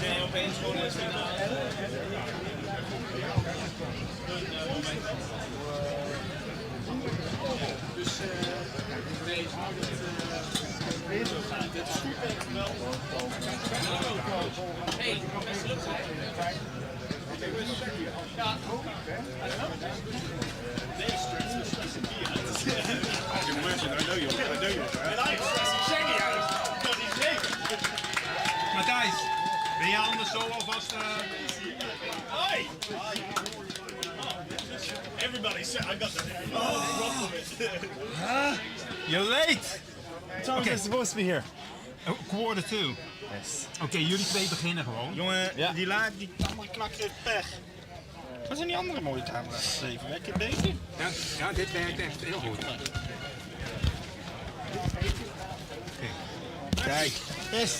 Nee, opeens gewoon eens dus ik weet hoe dit zo gaat. Dit is super wel. Hey, best leuk zijn. Ja, deze stress is I can imagine, I know you. And I'm stressing Shaggy out. Dat is zeker. Matthijs, ben jij anders zo alvast... Hoi! Everybody said I got the problem with You're late! What time is supposed to be here? 1:45. Yes. Oké, jullie twee beginnen gewoon. Jongen, Ja. die laat die andere knakt heeft pech. Wat zijn die andere mooie camera's geschreven? Werkt dit beter? Ja, dit werkt echt heel goed. Kijk. Yes.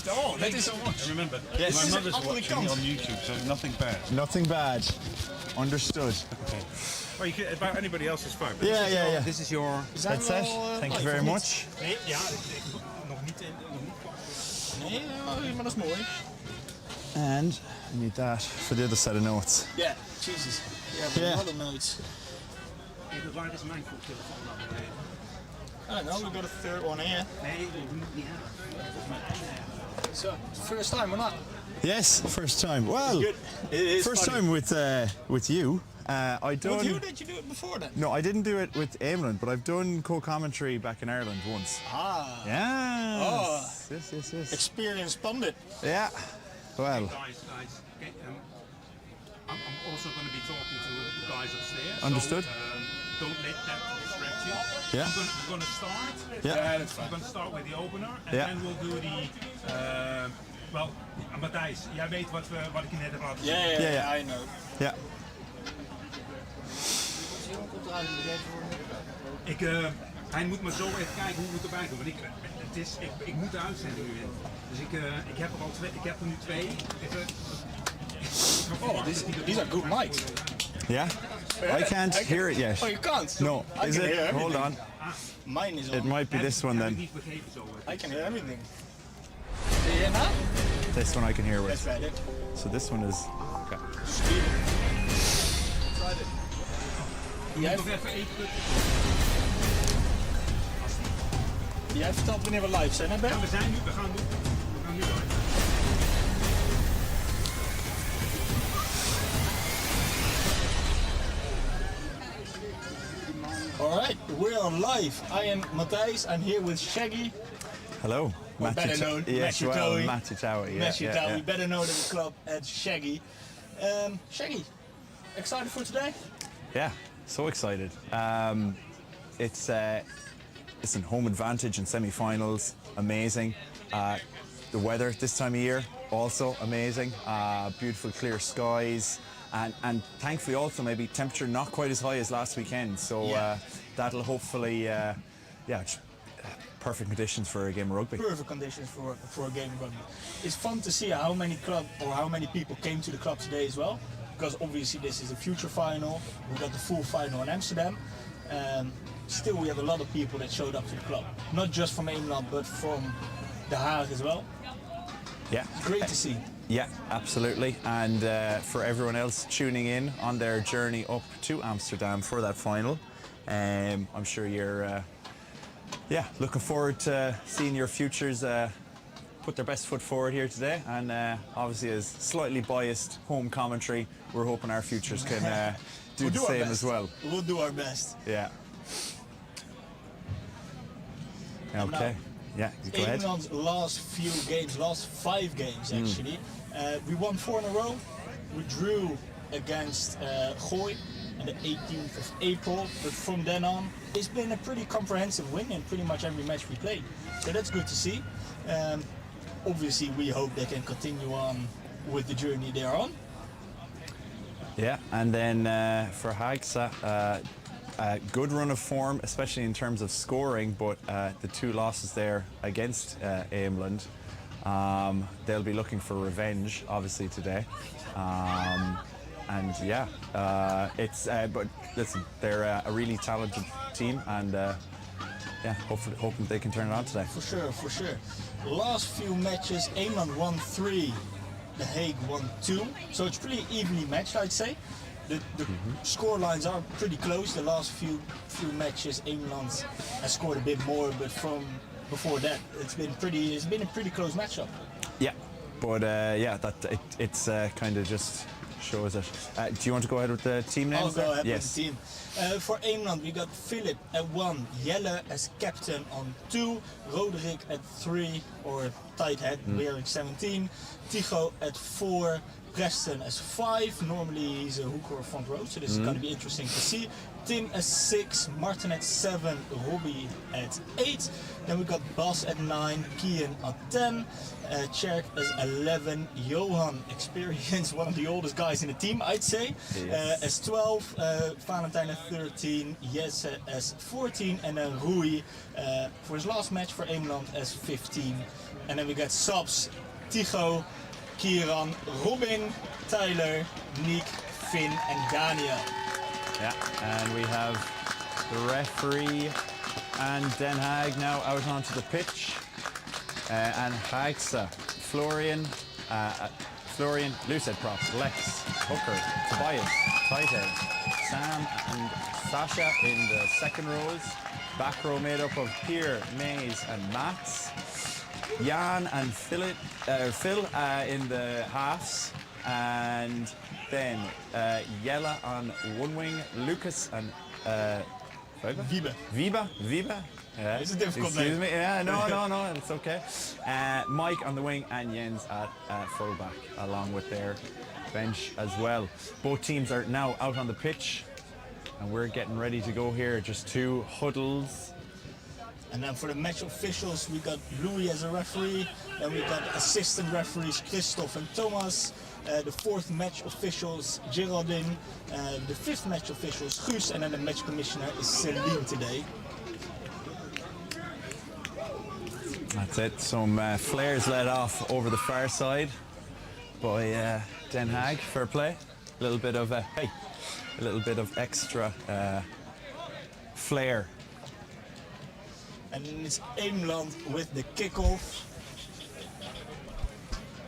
Oh, that is so much. Remember, Yes. my mother's watching me on YouTube, so nothing bad. Nothing bad. Understood. Well, you can, about anybody else is fine. But Yeah. This is your... That's it. Thank you very much. Nee, ja, nog niet. Nee, maar dat is mooi. And I need that for the other set of notes. Yeah, Jesus. Yeah, Yeah. other notes. Waar is mijn koptelefoon dan? I don't know, we got a third one here. Nee, we moeten niet hebben. So, first time or not? Yes, first time. Well, Good. It is first funny. time with you. I done. With you, did you do it before then? No, I didn't do it with Eemland, but I've done co-commentary back in Ireland once. Ah. Yes. Oh. Yes. Experienced pundit. Yeah. Well. Guys, okay, I'm also going to be talking to the guys upstairs. Understood. So, don't let that distract you. Yeah. We're going to start. Yeah. that's We're going to start with the opener, and Yeah. then we'll do the. Well, Matthijs, jij weet wat ik je net heb laten zien. Yeah, I know. Yeah. Hij moet maar zo even kijken hoe we het erbij doen. Want ik moet de uitzending nu in. Dus ik heb er al twee. Ik heb er nu twee. Oh, these are good mics. Yeah. I can't hear it yet. Oh, you can't? No. I Is can it? hear Hold everything. on. Mine is on. It might be this one Heb ik then. niet begrepen zo. I can hear everything. Can you hear now? This one I can hear That's with. better. So this one is. Okay. Jij Nog even één punt. vertelt wanneer we live zijn, hè Ben? Ja, we gaan nu live. Alright, we're on live. I am Matthijs, I'm here with Shaggy. Hello. Or better known, Yes, Matthew well, Towie. Matthew Towie. Yeah, Matthew yeah, Towie, yeah. better known in the club as Shaggy. Shaggy, excited for today? Yeah, so excited. It's an home advantage in semi-finals, amazing. The weather this time of year, also amazing. Beautiful clear skies, and thankfully also maybe temperature not quite as high as last weekend. So Yeah. that'll hopefully, perfect conditions for a game of rugby. Perfect conditions for a game of rugby. It's fun to see how many how many people came to the club today as well. Because obviously this is a future final. We got the full final in Amsterdam. Still we have a lot of people that showed up to the club. Not just from Eemland, but from the Haag as well. Yeah. Great to see. Yeah, absolutely. And for everyone else tuning in on their journey up to Amsterdam for that final, I'm sure you're looking forward to seeing your futures put their best foot forward here today. And obviously as slightly biased home commentary, we're hoping our futures can do We'll the do our same best. as well. We'll do our best. Yeah. Okay. Yeah, go ahead. Eemland's last 5 games actually. We won 4 in a row. We drew against Gooi on the 18th of April, but from then on, it's been a pretty comprehensive win in pretty much every match we played. So that's good to see. Obviously, we hope they can continue on with the journey they're on. Yeah, and then for Haagsche, good run of form, especially in terms of scoring, but the 2 losses there against Eemland, they'll be looking for revenge, obviously, today. And yeah, but listen, they're a really talented team, and yeah, hoping they can turn it on today. For sure, for sure. Last few matches, Eemland won 3, The Hague won 2, so it's pretty evenly matched, I'd say. The score lines are pretty close. The last few matches, Eemland has scored a bit more, but from before that, it's been a pretty close matchup. Yeah, but yeah, it's kind of just shows it. Do you want to go ahead with the team names? I'll go ahead yes. with the team. For Eemland, we got Philip at 1, Jelle as captain on 2, Roderick at 3, or tight head, wearing 17, Tycho at 4, Preston as 5. Normally he's a hooker or front row, so this is going to be interesting to see. Tim as 6, Martin at 7, Robbie at 8. Then we got Bas at 9, Kian at 10, Cherk as 11, Johan, experienced, one of the oldest guys in the team, I'd say, Yes. as 12, Valentine at 13, Jesse as 14, and then Rui for his last match for Eemland as 15. And then we got subs, Tycho, Kieran, Robin, Tyler, Nick, Finn, and Daniel. Yeah, and we have the referee and Den Haag now out onto the pitch. And Haagsche, Florian, loose head prop, Lex, hooker, Tobias, tight head, Sam and Sasha in the second rows. Back row made up of Pierre, Mays, and Mats. Jan and Phil in the halves, and then Jelle on one wing, Lucas and Viba. Yeah. It's a difficult Excuse name. me. Yeah, no, it's okay. Mike on the wing and Jens at fullback, along with their bench as well. Both teams are now out on the pitch, and we're getting ready to go here. Just 2 huddles. And then for the match officials, we got Louis as a referee, then we got assistant referees Christophe and Thomas, the 4th match officials Geraldine, the 5th match officials Guus, and then the match commissioner is Celine today. That's it. Some flares let off over the far side by Den Haag. Fair play. A little bit of extra flair. And then it's Eemland with the kickoff.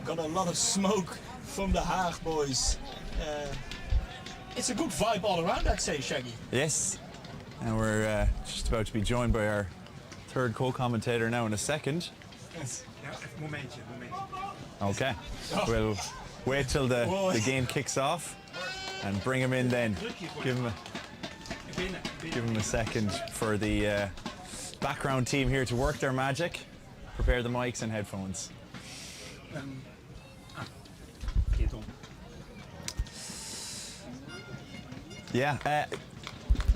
Got a lot of smoke from the Haag boys. It's a good vibe all around, I'd say, Shaggy. Yes. And we're just about to be joined by our 3rd co-commentator now in a second. Yes. Ja, even momentje. Okay. We'll wait till the game kicks off and bring him in then. Give him a second for the background team here to work their magic. Prepare the mics and headphones. Verkeerd om. Yeah.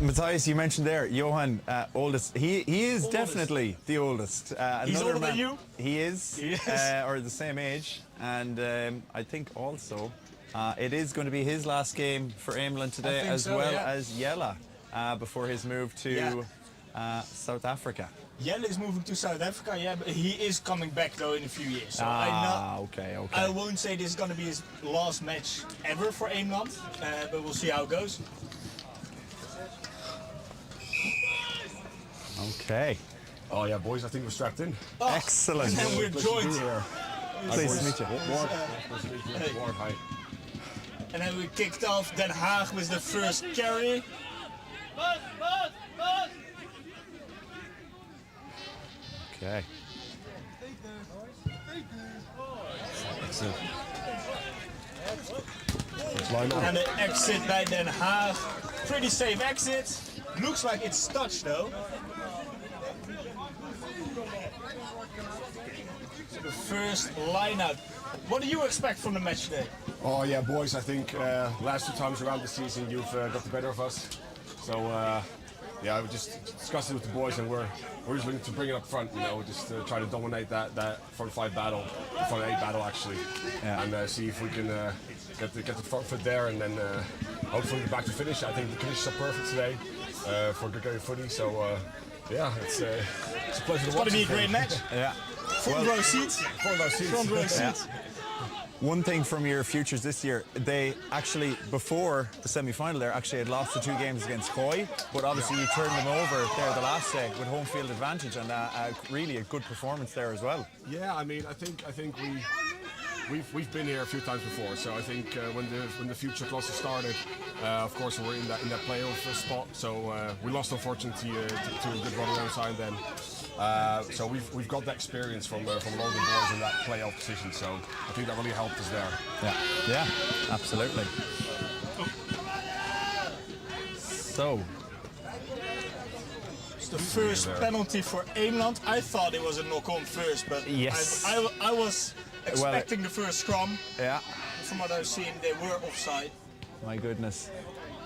Matthias, you mentioned there, Johan, oldest. He is definitely the oldest. He's older than you? He is, Yes. or the same age. And I think also it is going to be his last game for Eemland today, as well as Jelle, before his move to South Africa. Jelle is moving to South Africa, yeah, but he is coming back though in a few years. So Okay. I won't say this is going to be his last match ever for Eemland, but we'll see how it goes. Okay. Oh yeah, boys, I think we're strapped in. Excellent. And then we're joined. Pleased to meet you. Warm, hi. And then we kicked off Den Haag with the first carry. Okay. Excellent. Let's line up. And the exit by Den Haag. Pretty safe exit. Looks like it's touched though. So the first line out. What do you expect from the match today? Oh yeah, boys, I think last 2 times around the season you've got the better of us. So yeah, we just discussed it with the boys, and we're just looking to bring it up front. You know, just try to dominate that front 5 battle, front 8 battle actually, and see if we can get the front foot there, and then hopefully get back to finish. I think the conditions are perfect today. for good game footy. So yeah, it's a pleasure to It's watch. going to be a great match. Yeah. Front row seats. Front row seats. Front row seats. One thing from your futures this year, they actually, before the semi-final there, actually had lost the 2 games against Coy, but obviously you turned them over there the last day with home field advantage, and really a good performance there as well. Yeah, I mean, I think we've been here a few times before. So I think when the Futureklasse started, of course we were in that playoff spot. So we lost unfortunately to a good run around side then. So we've got that experience from a lot of the boys in that playoff position. So I think that really helped us there. Yeah, absolutely. So. It's the first penalty for Eemland. I thought it was a knock-on first, but yes. I was expecting the first scrum. Yeah. From what I've seen, they were offside. My goodness.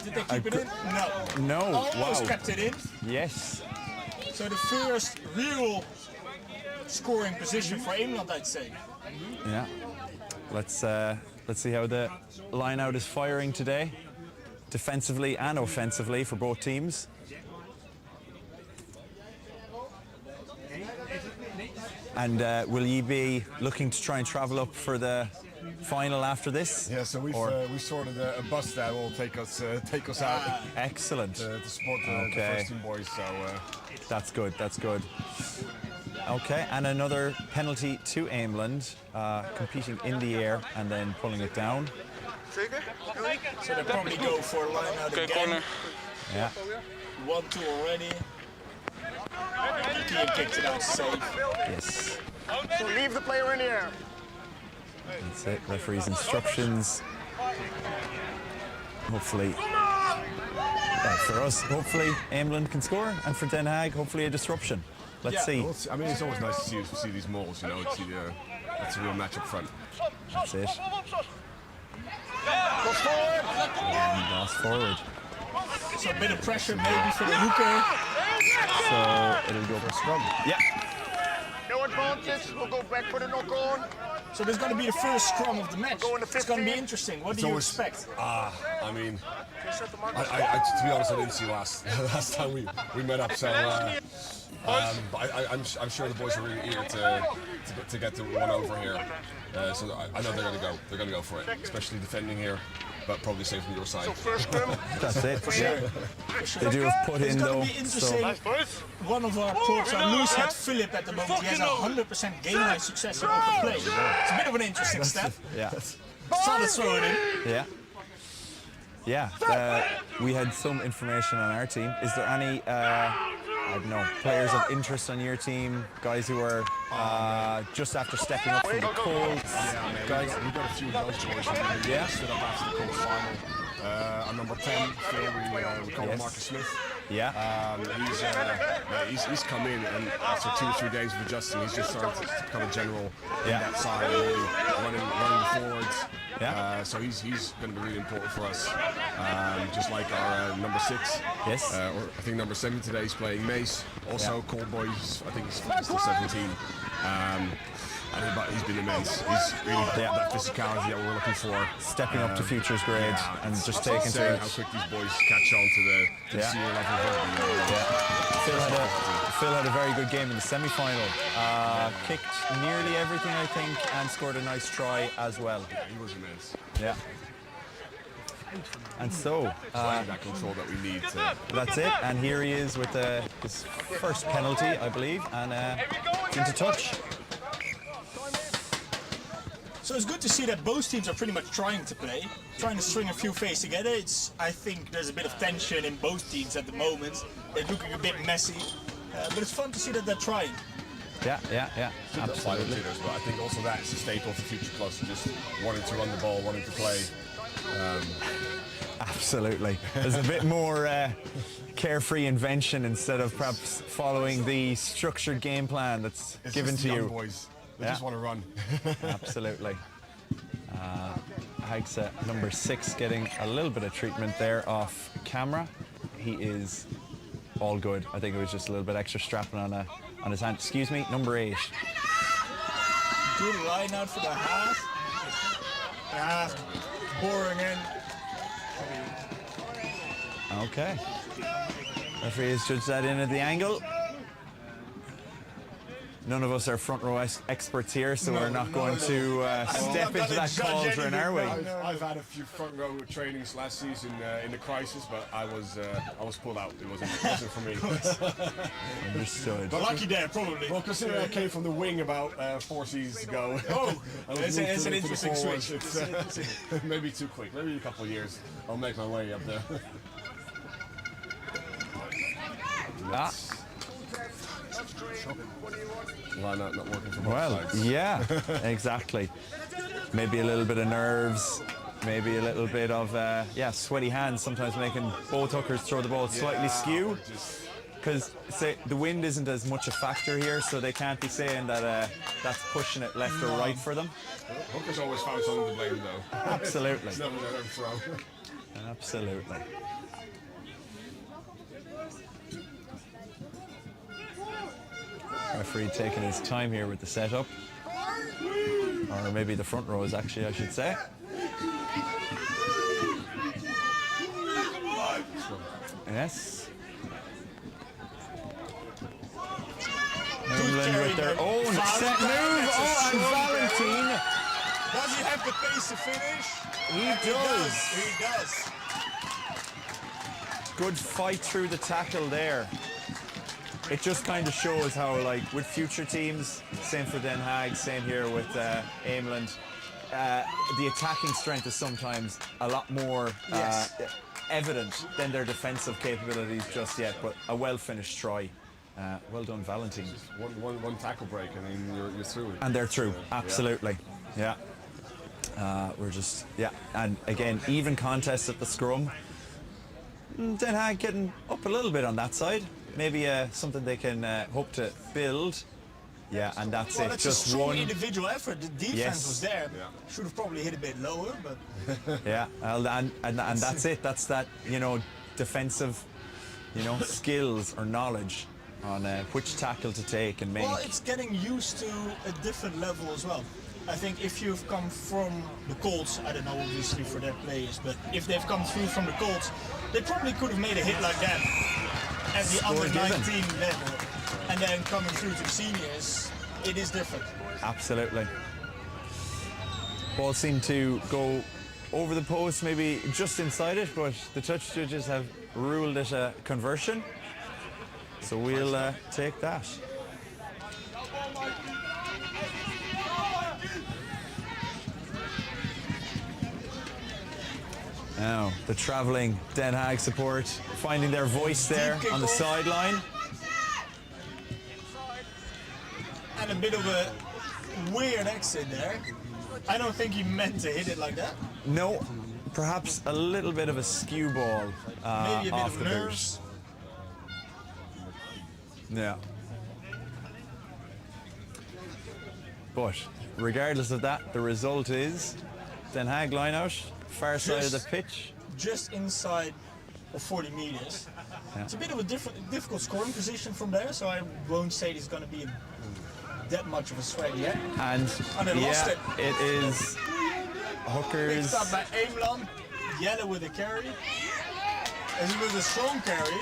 Did they keep it in? No. No. Almost Wow. kept it in. Yes. So the first real scoring position for Eemland, I'd say. Yeah. Let's see how the line-out is firing today, defensively and offensively for both teams. And will you be looking to try and travel up for the final after this? Yeah, so we've sorted a bus that will take us out. Excellent. To support the first team boys. So that's good. That's good. Okay, and another penalty to Eemland, competing in the air and then pulling it down. So they probably go for a line out again. Corner. Yeah. 1-2 already. Ian kicked it out safe. Yes. So leave the player in the air. That's it. Referee's instructions. Hopefully, for us, hopefully Eemland can score, and for Den Haag, hopefully a disruption. Let's see. Well, I mean, it's always nice to see these mauls. You know, it's a real match up front. That's it. Cross forward. Lost forward. So a bit of pressure maybe for the hooker. So it'll go for scrum. Yeah. No advantage. We'll go back for the knock-on. So there's going to be the first scrum of the match. Go in the It's going to be 15. interesting. What do you expect? I mean, to be honest, I didn't see last time we met up. So I'm sure the boys are really eager to get to one over here. So I know they're going to go. They're going to go for it, especially defending here, but probably safe from your side. So first scrum. That's it. Sure. They do have put It's in going though. to be interesting. Boys. One of our players, our loose head Philip at the moment, he has 100% game line success in open play. It's a bit of an interesting step. Yeah. Solid throw it in. Yeah. Yeah. We had some information on our team. Is there any, I don't know, players of interest on your team? Guys who are just after stepping up from the cold? Yeah, man, Guys, we've got a few of those boys who stood up after the cold final. Our number 10, Phil, we call him Marcus Smith. Yeah. He's come in, and after 2 or 3 days of adjusting, he's just started to become a general in Yeah. that side, and really running the forwards. Yeah. So he's going to be really important for us. Just like our number 6. Yes. Or I think number 7 today is playing Mace. Also, Cold Boys. I think he's still 17. And he's been immense. He's really got that physicality that we're looking for. Stepping up to Future's grade and just taking to Saying it. how quick these boys catch on to the senior level of rugby. Phil had a very good game in the semi-final. Kicked nearly everything, I think, and scored a nice try as well. Yeah, he was immense. Yeah. And so, That control that we need to. that's it. And here he is with his first penalty, I believe, and it's into touch. So it's good to see that both teams are pretty much trying to play, trying to string a few plays together. I think there's a bit of tension in both teams at the moment. They're looking a bit messy, but it's fun to see that they're trying. Yeah, Absolutely. Leaders, but I think also that's the staple of the Futureklasse, just wanting to run the ball, wanting to play. Absolutely. There's a bit more carefree invention instead of perhaps following the structured game plan that's given just to the young you. boys. They Yeah. just want to run. Absolutely. Haagsche, number 6, getting a little bit of treatment there off camera. He is all good. I think it was just a little bit extra strapping on his hand. Excuse me, number 8. Good line out for the half. Pouring in. Okay. Referee has judged that in at the angle. None of us are front row experts here, so we're not going to step into that cauldron, are we? I've had a few front row trainings last season in the crisis, but I was pulled out. It wasn't for me. Understood. But Lucky there, probably. well, considering I came from the wing about 4 seasons ago. Oh, it's an interesting switch. It's maybe too quick. Maybe a couple of years. I'll make my way up there. Ah. Why not working from both Well, sides? yeah, exactly. Maybe a little bit of nerves, maybe a little bit of sweaty hands, sometimes making both hookers throw the ball slightly skew. Because the wind isn't as much a factor here, so they can't be saying that that's pushing it left or right for them. Hookers always found something to blame, though. Absolutely. It's never their throw. Absolutely. Referee taking his time here with the setup. Or maybe the front rows, actually, I should say. Yes. England with their own set move. Oh, and Valentine. Does he have the pace to finish? He does. He does. Good fight through the tackle there. It just kind of shows how, like, with future teams, same for Den Haag, same here with Eemland, the attacking strength is sometimes a lot more evident than their defensive capabilities just yet, but a well-finished try. Well done, Valentine. One tackle break and then you're through. And they're through, absolutely. Yeah. We're just, and again, even contest at the scrum. Den Haag getting up a little bit on that side. Maybe something they can hope to build. Yeah, and that's it. It's just a strong one individual effort. The defense was there. Yeah. Should have probably hit a bit lower, but Yeah, and that's it. That's that, defensive, skills or knowledge on which tackle to take and make. well, it's getting used to a different level as well. I think if you've come from the Colts, I don't know obviously for their players, but if they've come through from the Colts, they probably could have made a hit like that at the under 19 level, and then coming through to the seniors, it is different. Absolutely. Ball seemed to go over the post, maybe just inside it, but the touch judges have ruled it a conversion. So we'll take that. Now, the travelling Den Haag support finding their voice there on the sideline. And a bit of a weird exit there. I don't think he meant to hit it like that. No, perhaps a little bit of a skew ball Maybe a bit off of the nerves. boot. Yeah. But regardless of that, the result is Den Haag line out, far side of the pitch. Just inside of 40 meters. Yeah. It's a bit of a difficult scoring position from there, so I won't say it's going to be that much of a sweat yet. And they lost it. it is hookers. Picked up by Eemland, yellow with a carry. As it was a strong carry.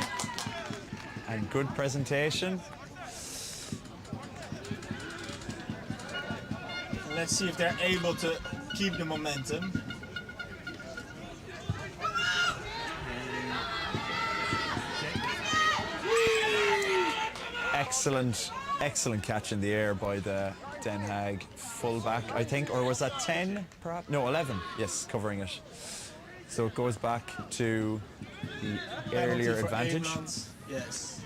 And good presentation. Let's see if they're able to keep the momentum. Excellent catch in the air by the Den Haag fullback, I think, or was that 10 perhaps? No, 11, yes, covering it. So it goes back to the earlier Penalty for advantage. Eemland. Yes.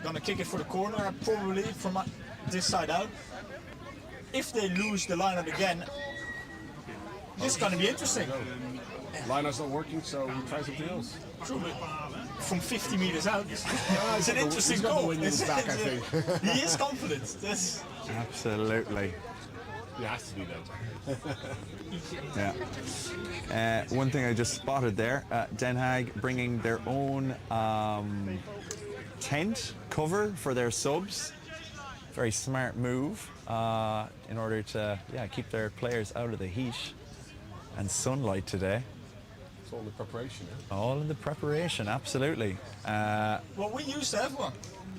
Gonna kick it for the corner, probably from this side out. If they lose the line-out again, this is gonna be interesting. Line-out's not working, so we try something else. True, but from 50 meters out, it's an interesting he's got the goal. wind in his back, I think. He is confident. That's, Absolutely. He has to be that. Yeah. One thing I just spotted there, Den Haag bringing their own tent cover for their subs. Very smart move in order to keep their players out of the heat and sunlight today. It's all in the preparation, eh? All in the preparation, absolutely. Well, we used to have one,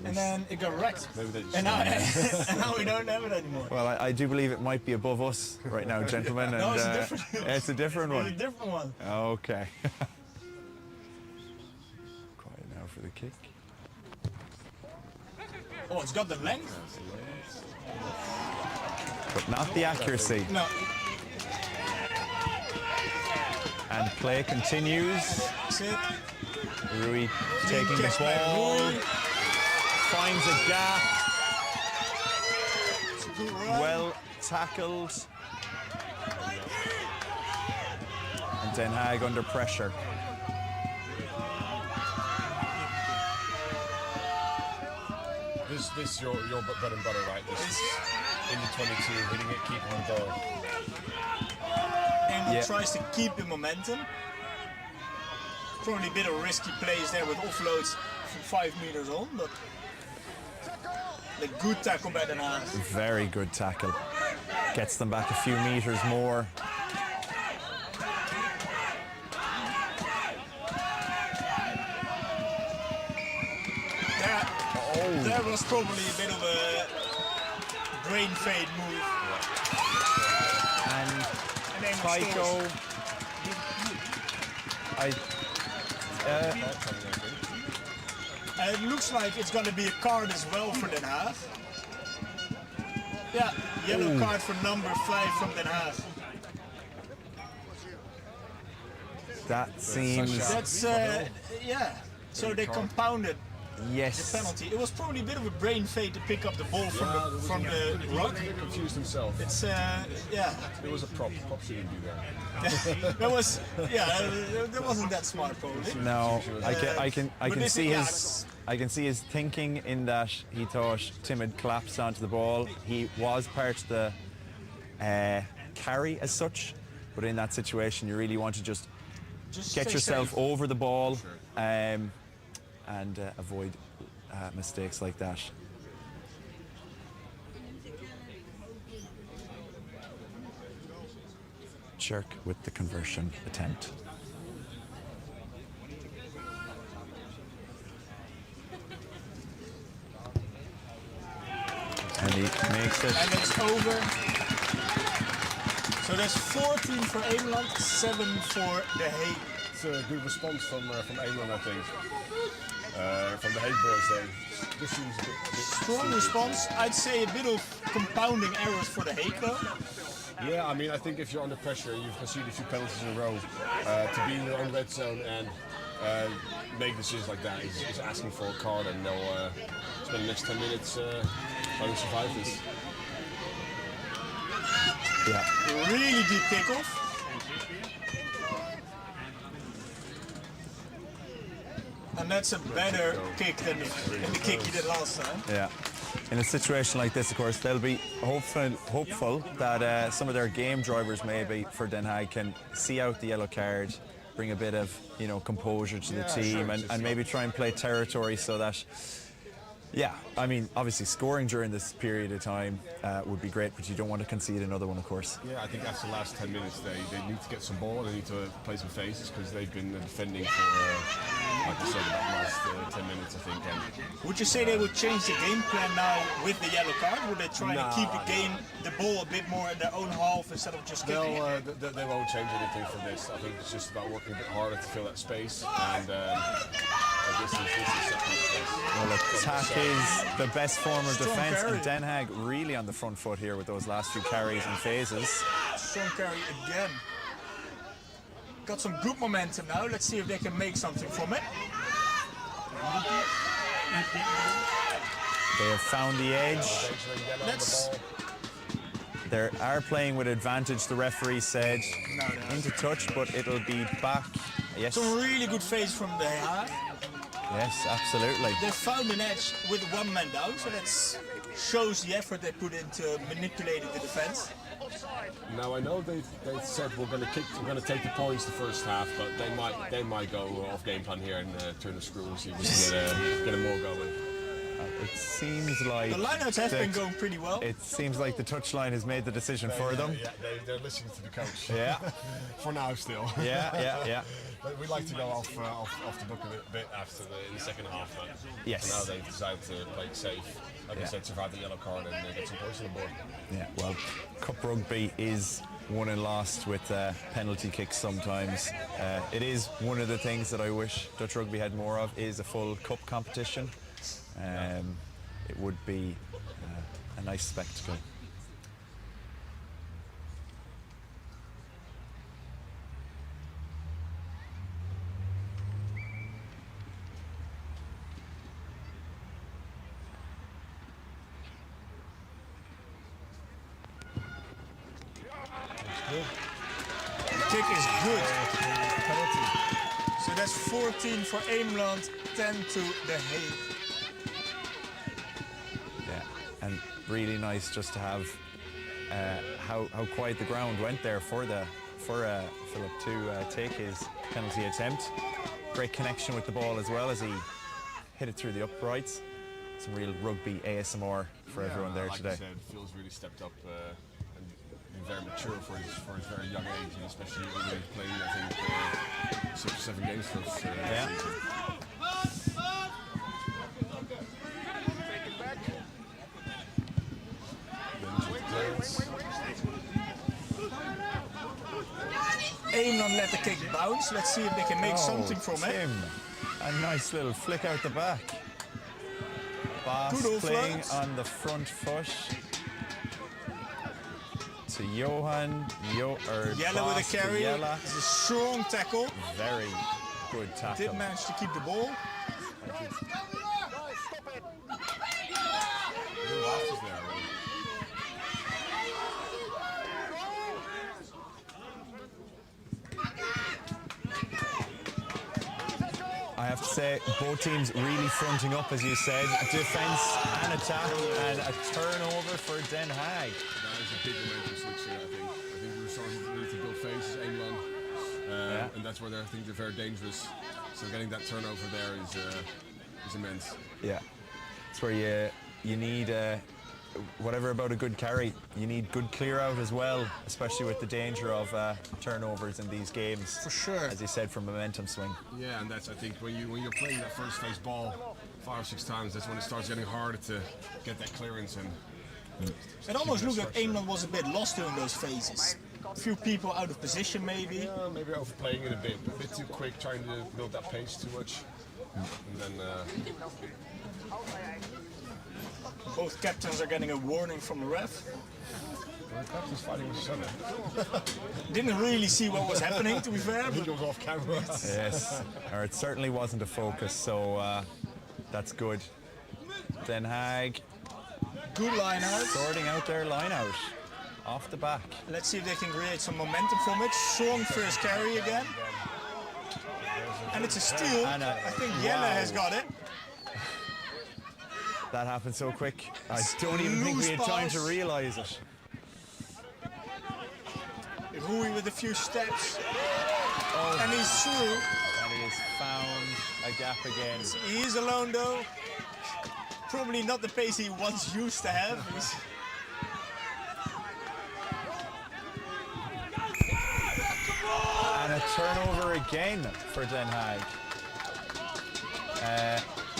and then it got wrecked. Maybe they just And now, and now we don't have it anymore. Well, I do believe it might be above us right now, gentlemen. No, and, it's a different. it's a different It's a one. different one. Okay. Quiet now for the kick. Oh, it's got the length. But not the accuracy. No. And play continues. That's it. Rui taking the Catch by ball. Rui. Finds a gap. It's a good run. Well tackled. And Den Haag under pressure. This your bread and butter, right? This is in the 22, hitting it, keeping the ball. And he Yeah. tries to keep the momentum. Probably a bit of risky plays there with offloads from 5 meters on, but a good tackle by Den Haag. Very good tackle. Gets them back a few meters more. That was probably a bit of a brain fade move. And And then Tycho. It looks like it's going to be a card as well for Den Haag. Yeah, yellow card for number 5 from Den Haag. That seems. That's, yeah. So they compounded the Yes. penalty. It was probably a bit of a brain fade to pick up the ball from the ruck. He confused himself. It's, yeah. It was a prop. Prop shouldn't do that. That was, yeah, that wasn't that smart probably. No, I can But see yeah, his I can see his thinking in that he thought Tim had collapsed onto the ball. He was part of the carry as such, but in that situation you really want to just get stay yourself safe. over the ball and avoid mistakes like that. Jerk with the conversion attempt. And he makes it. And it's over. So that's 14 for Eemland, 7 for the Hague. It's a good response from Eemland, I think. From the Hague boys, they just seems a bit Strong response. I'd say a bit of compounding errors for the Hague though. Yeah, I mean, I think if you're under pressure, you've conceded a few penalties in a row, to be in your own red zone and make decisions like that is asking for a card, and they'll spend the next 10 minutes trying to survive this. Yeah. Really deep kickoff. And that's a better kick than the kick he did last time. Yeah. In a situation like this, of course, they'll be hopeful that some of their game drivers, maybe for Den Haag, can see out the yellow card, bring a bit of composure to the team, and maybe try and play territory so that. Yeah, I mean, obviously scoring during this period of time would be great, but you don't want to concede another one, of course. Yeah, I think after the last 10 minutes, they need to get some ball, they need to play some faces, because they've been defending for, like I said, about the last 10 minutes, I think. And Would you say they would change the game plan now with the yellow card? Would they try to keep the ball a bit more in their own half instead of just kicking it? they won't change anything from this. I think it's just about working a bit harder to fill that space, and this is Well, attack is the best form of Strong defence, carry. and Den Haag really on the front foot here with those last few carries and phases. Strong carry again. Got some good momentum now. Let's see if they can make something from it. They have found the edge. They are playing with advantage, the referee said. Into touch, but it'll be back. Yes, Some really good phase from the Haag. yes, absolutely. They found an edge with one man down, so that shows the effort they put into manipulating the defense. Now I know they said we're going to take the points the first half, but they might go off game plan here and turn the screw and see if we can get a more going. It seems like The lineouts have been going pretty well. It seems like the touchline has made the decision for them. Yeah, they're listening to the coach. Yeah. For now, still. Yeah. But we like to go off the book a bit after in the second half. Yes. So now they've decided to play it safe. Like I said, survive the yellow card and get some points on the board. Yeah, well, Cup Rugby is won and lost with penalty kicks sometimes. It is one of the things that I wish Dutch Rugby had more of, is a full cup competition. It would be a nice spectacle. The kick is good. So that's 14 for Eemland, 10 to the Hay. Yeah, and really nice just to have how quiet the ground went there for Philip to take his penalty attempt. Great connection with the ball as well as he hit it through the uprights. Some real rugby ASMR for everyone there like today. I said, Phil's really stepped up and been very mature for his very young age, and especially when he played, I think, 6 or 7 games for us season. Eemland let the kick bounce. Let's see if they can make something from it. Tim, a nice little flick out the back. Bass Good playing float. on the front foot to Johan. Yella with a carry. Yella. It's a strong tackle. Very good tackle. Did manage to keep the ball. I have to say, both teams really fronting up, as you said. Defence and attack, and a turnover for Den Haag. That is a big momentum switch here, I think. I think we're starting really to build phases, Eemland. And that's where I think they're very dangerous. So getting that turnover there is immense. Yeah, it's where you need whatever about a good carry. You need good clear out as well, especially with the danger of turnovers in these games. For sure. As you said, for momentum swing. Yeah, and that's, I think, when you're playing that first phase ball 5 or 6 times, that's when it starts getting harder to get that clearance. And It almost looked like Eemland was a bit lost during those phases. A few people out of position maybe. maybe overplaying it a bit too quick, trying to build that pace too much. And then Both captains are getting a warning from the ref. the captain's fighting with each other. Didn't really see what was happening, to be fair. I think But it was off camera. Yes, or it certainly wasn't a focus, so that's good. Den Haag good line out. sorting out their line out off the back. Let's see if they can create some momentum from it. Strong first carry again. And it's a steal. And I think Jelle has got it. That happened so quick. I don't even think we had time to realise it. Hui with a few steps. And he's through. And he has found a gap again. He is alone though. Probably not the pace he once used to have. And a turnover again for Den Haag.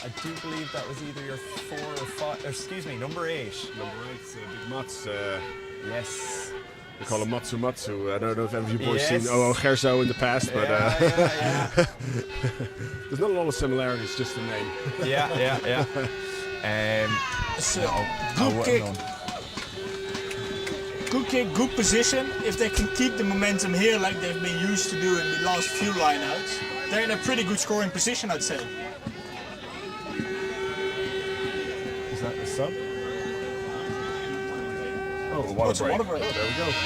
I do believe that was either your 4 or 5, or excuse me, number 8. Number 8, Big Mats. Yes. We call him Matsu Matsu. I don't know if any of you boys Yes. seen Gerso in the past, but Yeah. there's not a lot of similarities, just the name. Yeah. So, Well good kick. known. Good kick, good position. If they can keep the momentum here like they've been used to do in the last few lineouts, they're in a pretty good scoring position, I'd say. Is that the sub? Oh, a Oh, water it's a break. water break. Oh, there we go.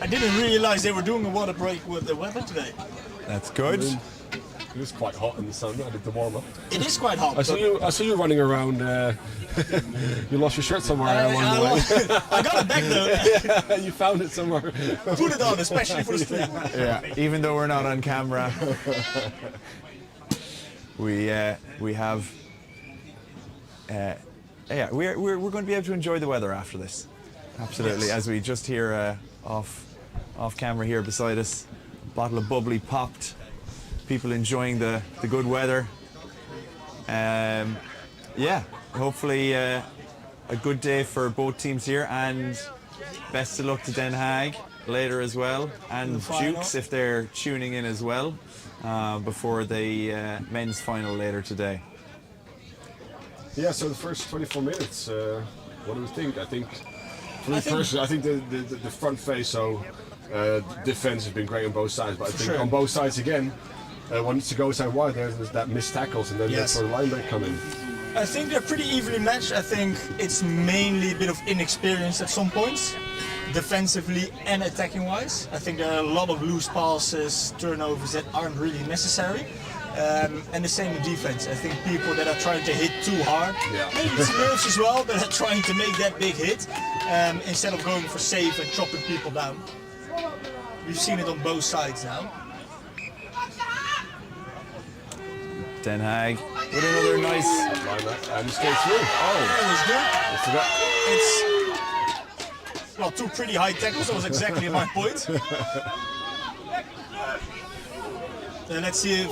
I didn't realize they were doing a water break with the weather today. That's good. It is quite hot in the sun. I did the warm up. It is quite hot. I saw you running around. You lost your shirt somewhere along the way. I got it back though. You found it somewhere. Put it on, especially for the stream. Yeah, even though we're not on camera, we have yeah, we're going to be able to enjoy the weather after this. Absolutely, Yes. as we just hear off camera here beside us, a bottle of bubbly popped. People enjoying the good weather. Yeah, hopefully a good day for both teams here, and best of luck to Den Haag later as well, and Dukes if they're tuning in as well before the men's final later today. Yeah, so the first 24 minutes, what do we think? I think, for me personally, I think the front face, so defense has been great on both sides, but I think on both sides again, once it goes out wide, there's that missed tackles, and then that's where the linebacker come in. I think they're pretty evenly matched. I think it's mainly a bit of inexperience at some points, defensively and attacking wise. I think there are a lot of loose passes, turnovers that aren't really necessary. And the same in defense. I think people that are trying to hit too hard, maybe it's nerves as well, that are trying to make that big hit instead of going for safe and chopping people down. We've seen it on both sides now. Den Haag with another nice. And straight through. That was good. I forgot. It's, well, two pretty high tackles, that was exactly my point. And let's see if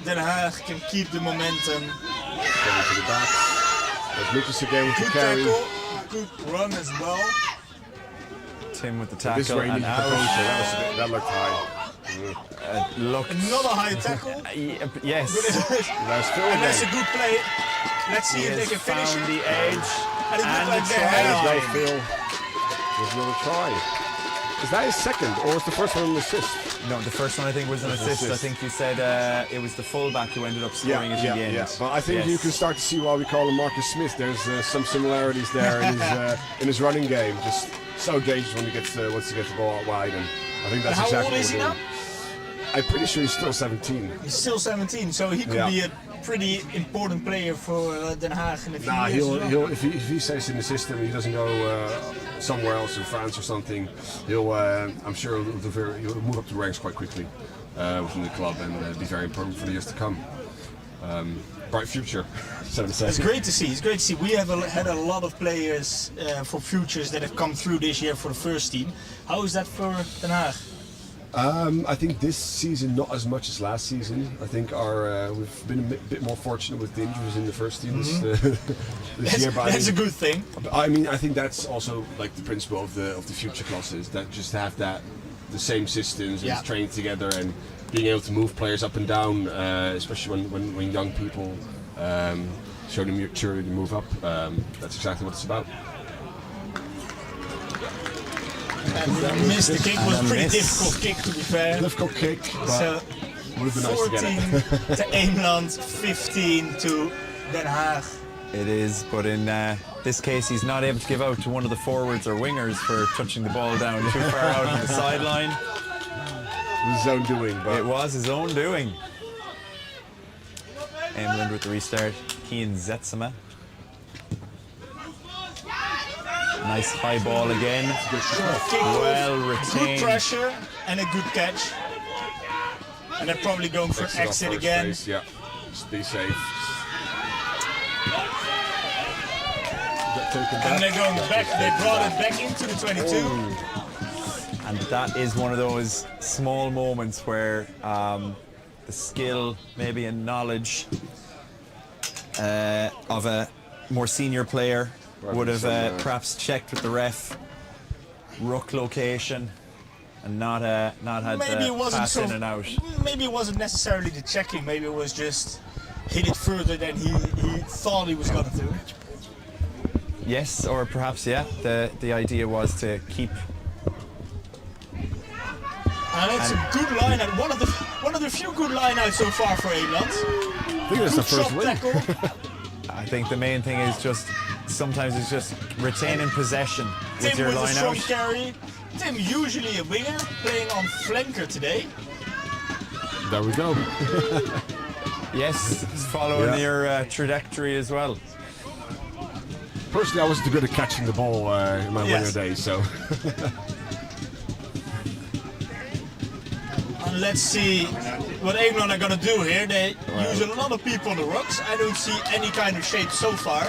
Den Haag can keep the momentum. Going to the back. There's Lucas again with the Good carry. tackle, good run as well. Tim with the This tackle, way, and out. that looked high. Looked. Another high tackle. Yes. That's still And that's a again. good play. Let's see if they can finish found it. the edge. And it and looked like the they try. had No, it. Phil. There's another try. Is that his second, or was the first one an assist? No, the first one I think was an assist. I think you said it was the fullback who ended up scoring it in the end. But I think you can start to see why we call him Marcus Smith. There's some similarities there in his running game. Just so dangerous when he gets once he gets the ball out wide, and I think that's How exactly old is what he we're now? doing. I'm pretty sure he's still 17. He's still 17, so he could be a pretty important player for Den Haag in a few Nah, years. if he stays in the system, he doesn't go somewhere else in France or something. I'm sure he'll move up the ranks quite quickly within the club and be very important for the years to come. Bright future, so to say. It's great to see. It's great to see. We have had a lot of players for futures that have come through this year for the first team. How is that for Den Haag? I think this season not as much as last season. I think we've been a bit more fortunate with the injuries in the first team this year. But That's a good thing. I mean, I think that's also like the principle of the future classes, that just have the same systems and training together and being able to move players up and down, especially when young people show the maturity to move up. That's exactly what it's about. And missed the kick. Was a pretty difficult kick, to be fair. Difficult kick, but So would have been nice to get 14 to Eemland, 15 to Den Haag. It is, but in this case, he's not able to give out to one of the forwards or wingers for touching the ball down too far out on the sideline. His own doing, but It was his own doing. Eemland with the restart. Kian Zetsema. Nice high ball again. Well Good retained. pressure and a good catch. And they're probably going for Takes it off exit first again. base, yeah, just be safe. And they're going back. They brought it back into the 22. And that is one of those small moments where the skill, maybe and knowledge of a more senior player would have perhaps checked with the ref, ruck location, and not had Maybe it wasn't pass so. in and out. Maybe it wasn't necessarily the checking. Maybe it was just hit it further than he thought he was going to do. Yes, or perhaps the idea was to keep. And it's a good line out. One of the few good line outs so far for Eemland. I think that's the first Shot win. tackle. I think the main thing is just sometimes it's just retaining possession with Tim your with a line strong out. carry. Tim usually a winger, playing on flanker today. There we go. Yes, following your trajectory as well. Personally, I wasn't good at catching the ball in my winter days, so. And let's see what Eemland are going to do here. They use a lot of people on the rocks. I don't see any kind of shape so far.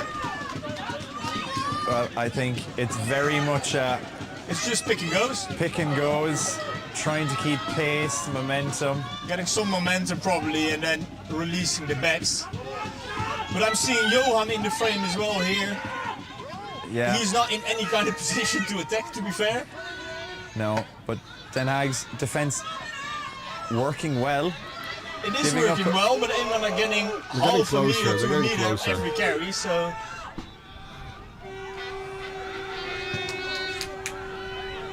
Well, I think it's very much It's just pick and goes. pick and goes, trying to keep pace, momentum. Getting some momentum probably and then releasing the backs. But I'm seeing Johan in the frame as well here. Yeah. He's not in any kind of position to attack, to be fair. No, but Den Haag's defense working well. It is Giving up working well, but Eemland are getting half a meter closer, to they're a getting meter closer. every carry, so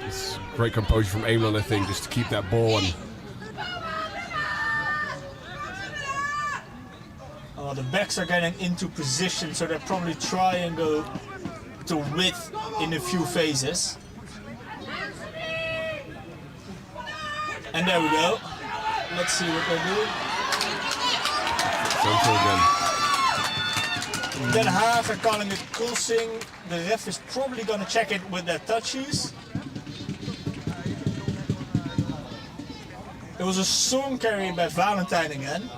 It's great composure from Eemland, I think, just to keep that ball on. the backs are getting into position, so they'll probably try and go to width in a few phases. And there we go. Let's see what they do. Central again. Den Haag are calling it crossing. The ref is probably going to check it with their touches. It was a strong carry by Valentine again.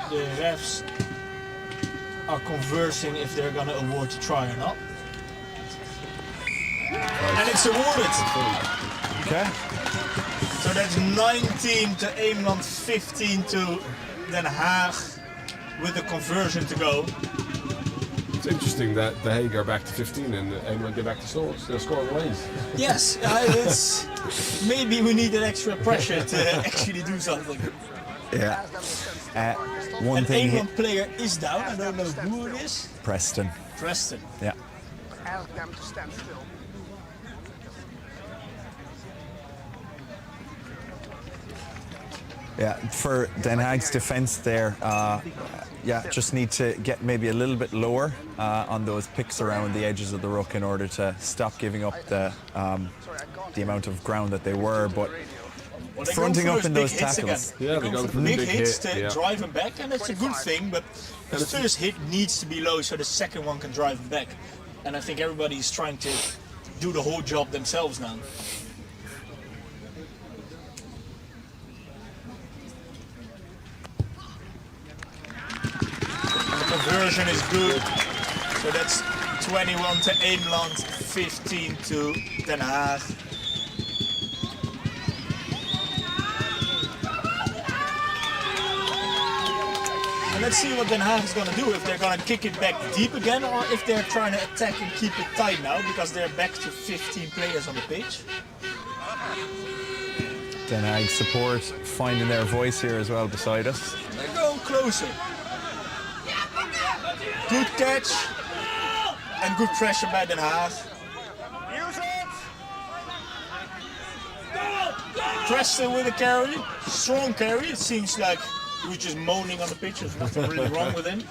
The refs are conversing if they're going to award the try or not. And it's awarded. Okay. So that's 19 to Eemland, 15 to Den Haag with the conversion to go. It's interesting that the Hague are back to 15 and Eemland get back to scoring ways. Yes, it's, maybe we need that extra pressure to actually do something. Yeah. One An thing. Eemland player is down, I don't know who it is. Preston. Preston. Yeah. Ask them to stand still. Yeah, for Den Haag's defence there, yeah, just need to get maybe a little bit lower on those picks around the edges of the ruck in order to stop giving up the amount of ground that they were, but Well, they're fronting going up for in those those big hits tackles. again. Yeah, They're going for big hits to drive him back, and it's a good thing, but the first hit needs to be low so the second one can drive him back. And I think everybody's trying to do the whole job themselves now. The conversion is good, so that's 21 to Eemland, 15 to Den Haag. And let's see what Den Haag is going to do, if they're going to kick it back deep again or if they're trying to attack and keep it tight now, because they're back to 15 players on the pitch. Den Haag support finding their voice here as well beside us. They're going closer. Good catch and good pressure by Den Haag. Use it! Preston with a carry, strong carry. It seems like he was just moaning on the pitch. There's nothing really wrong with him.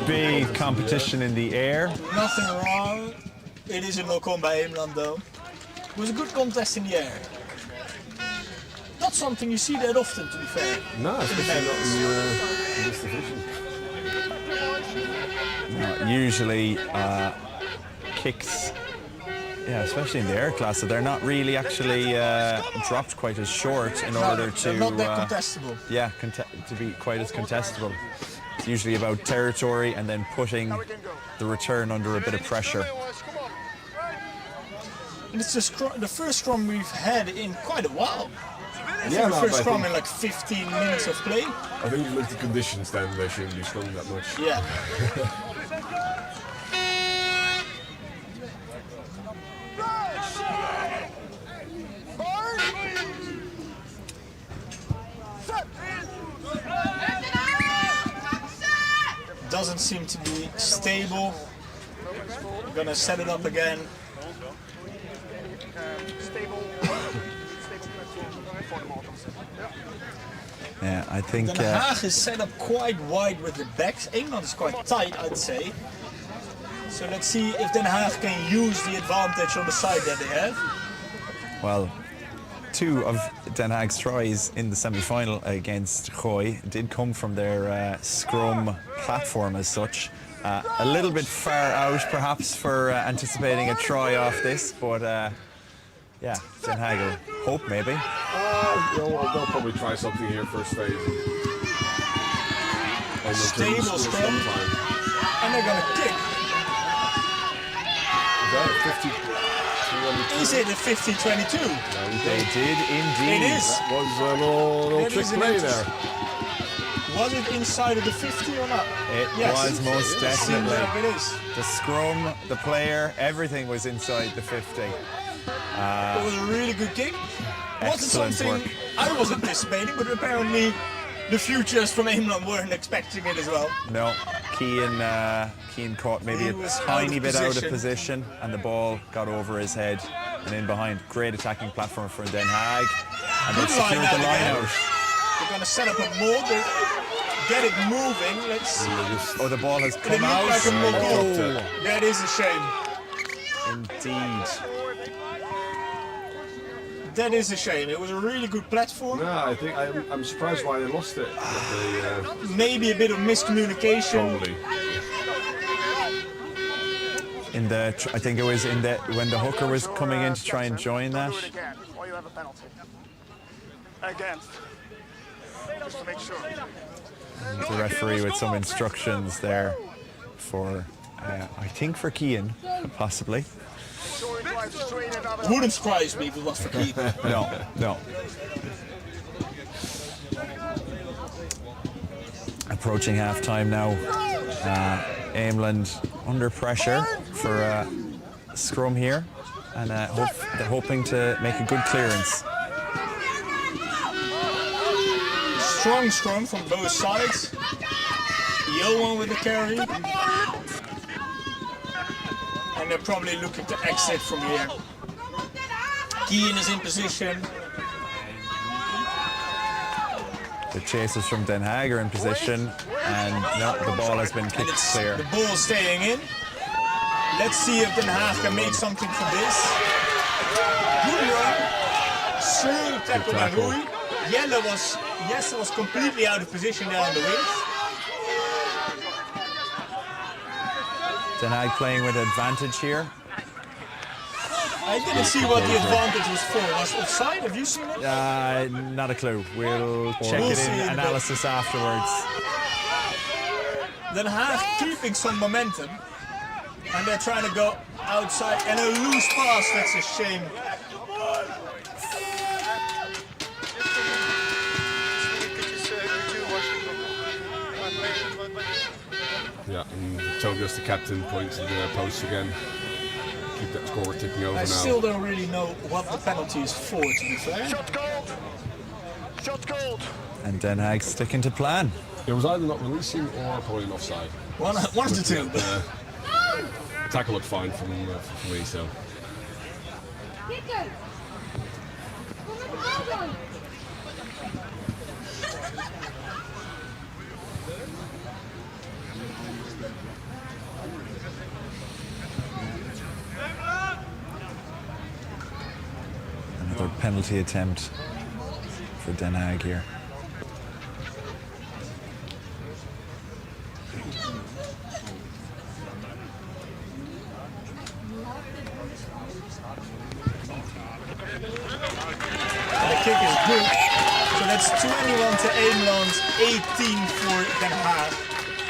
Big competition in the air. Nothing wrong. It is a knock-on by Eemland though. It was a good contest in the air. Not something you see that often, to be fair. No, especially not in this division. Usually kicks, yeah, especially in the air class, so they're not really actually dropped quite as short in order to They're not that contestable. yeah, to be quite as contestable. It's usually about territory and then putting the return under a bit of pressure. And it's the first scrum we've had in quite a while. I think the no, first but I scrum think- in like 15 minutes of play. I think you look at the conditions, then they shouldn't be scrumming that much. Yeah. Doesn't seem to be stable. We're gonna set it up again. Stable. Yeah, I think Den Haag is set up quite wide with the backs. Eemland is quite tight, I'd say. So let's see if Den Haag can use the advantage on the side that they have. well, two of Den Haag's tries in the semi-final against Gooi did come from their scrum platform as such. A little bit far out perhaps for anticipating a try off this, but yeah, Den Haag will hope maybe. They'll probably try something here first phase. And Stable scrum. And they're gonna kick. Is that 50? Is it a 50-22? They did indeed. It is. That was a little That trick is an play interest- there. Was it inside of the 50 or not? It Yes. was most Seems definitely. like it is. The scrum, the player, everything was inside the 50. It was a really good kick. Wasn't Excellent something work. I was anticipating, but apparently the futures from Eemland weren't expecting it as well. No, Keane caught maybe He a was tiny out of bit out of position. position, and the ball got over his head and in behind. Great attacking platform from Den Haag, and they Good line secured out the line again. out. They're going to set up a mold, get it moving. Let's. Oh, the ball has It come looked out. like a mold. Oh, That is a shame. indeed. That is a shame. It was a really good platform. Yeah, I think I'm surprised why they lost it. Maybe a bit of miscommunication. Probably. I think it was when the hooker was coming in to try and join that. Do it again, or you have a penalty. Against. Just to make sure. The referee with some instructions there for, I think for Keane, possibly. So it drives straight another. Wouldn't surprise me if it was for Keith. No. Approaching half-time now. Eemland under pressure for a scrum here, and they're hoping to make a good clearance. Strong scrum from both sides. Johan with the carry. And they're probably looking to exit from here. Keane is in position. The chasers from Den Haag are in position, and no, the ball has been And kicked it's clear. the ball staying in. Let's see if Den Haag can make something from this. Good run. Strong tackle by tackle. Rui. Jelle was completely out of position there on the wing. Den Haag playing with advantage here. I didn't see what the advantage was for. Was it offside? Have you seen it? Not a clue. We'll check We'll it see in in a bit. analysis afterwards. Den Haag keeping some momentum. And they're trying to go outside. And a loose pass, that's a shame. Yeah, and Tobias, the captain, points to the post again. Keep that score ticking over I now. still don't really know what the penalty is for, to be fair. Shot gold. Shot gold. And Den Haag sticking to plan. It was either not releasing or probably an offside. One of the two. Tackle looked fine from me, so. Another penalty attempt for Den Haag here. And the kick is good. So that's 21 to Eemland, 18 for Den Haag.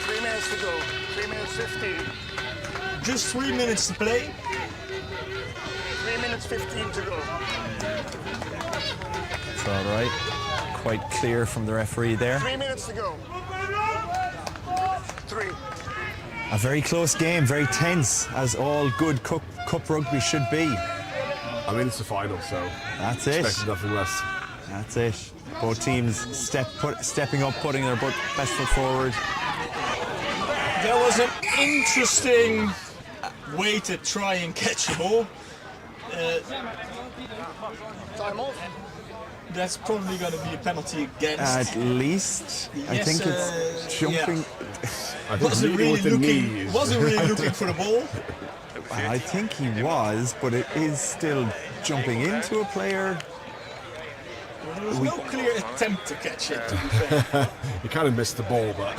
3 minutes to go. 3 minutes 15. Just 3 minutes to play. 3 minutes 15 to go. It's all right. Quite clear from the referee there. 3 minutes to go. 3. A very close game, very tense, as all good cup rugby should be. I mean, it's the final, so That's it. expect nothing less. That's it. Both teams stepping up, putting their best foot forward. There was an interesting way to try and catch a ball. Time off. That's probably going to be a penalty against. At least, I Yes, think it's jumping. I think Wasn't leading with the really knees. looking for the ball. I think he was, but it is still jumping into a player. There was no clear attempt to catch it, to be fair. He kind of missed the ball, but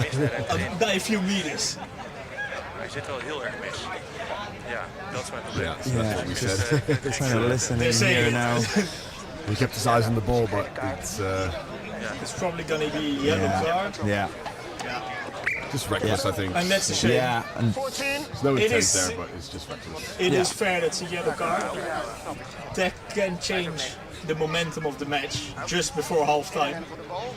By a few meters. Hij zit wel heel erg mis. Ja, dat is mijn probleem. Yeah, so that's what we said. Trying to listen They're in saying here it. now. He kept his eyes on the ball, but It's probably going to be a yellow card. Yeah, just reckless, I think. And that's a shame. yeah, and 14. There's no It intent is- there, but it's just reckless. It Yeah. is fair that's a yellow card. That can change the momentum of the match just before halftime. Rennen voor de bal.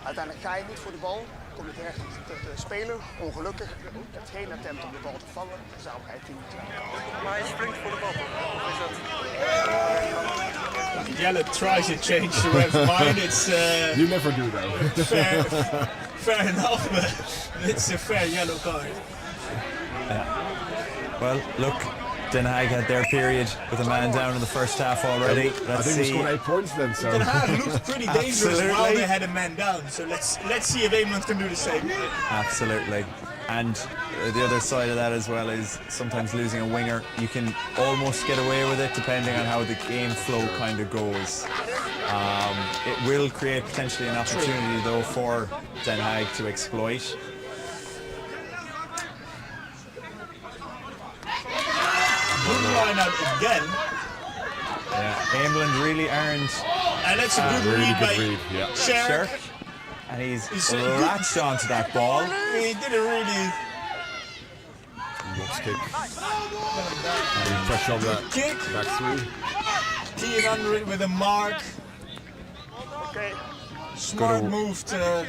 Uiteindelijk ga je niet voor de bal. Kom je terecht te spelen. Ongelukkig. Je hebt geen attempt om de bal te vangen. Dus daarom ga je 10 minuten. Maar hij springt voor de bal. Of is dat... Yellow tries to change the ref's mind. It's You never do that. fair enough, but it's a fair yellow card. well, look, Den Haag had their period with a man down in the first half already. I Let's think we see. scored 8 points then, so. Den Haag looked pretty dangerous while Absolutely. they had a man down. So let's see if Eemland can do the same. Absolutely. And the other side of that as well is sometimes losing a winger, you can almost get away with it depending on how the game flow kind of goes. It will create potentially an opportunity though for Den Haag to exploit. Good line out again. Yeah, Eemland really earned And that's a good Really read good by read, yeah. Sherk. Sherk, and he's He's latched onto that ball. He didn't really Box kick. And pressure on that kick. back three. Keying under it with a mark. Oké. Smart move to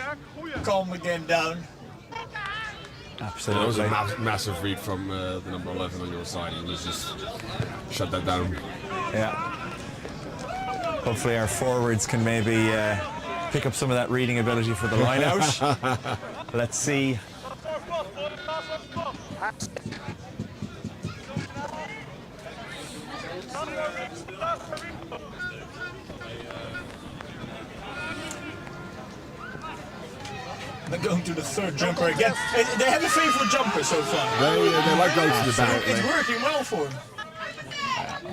calm the game down. That was Absolutely. a massive read from the number 11 on your side. He was just shut that down. Yeah. Hopefully our forwards can maybe pick up some of that reading ability for the line out. Let's see. They're going to the third jumper again. They have a favorite jumper so far. They like going to the back. It's working well for them.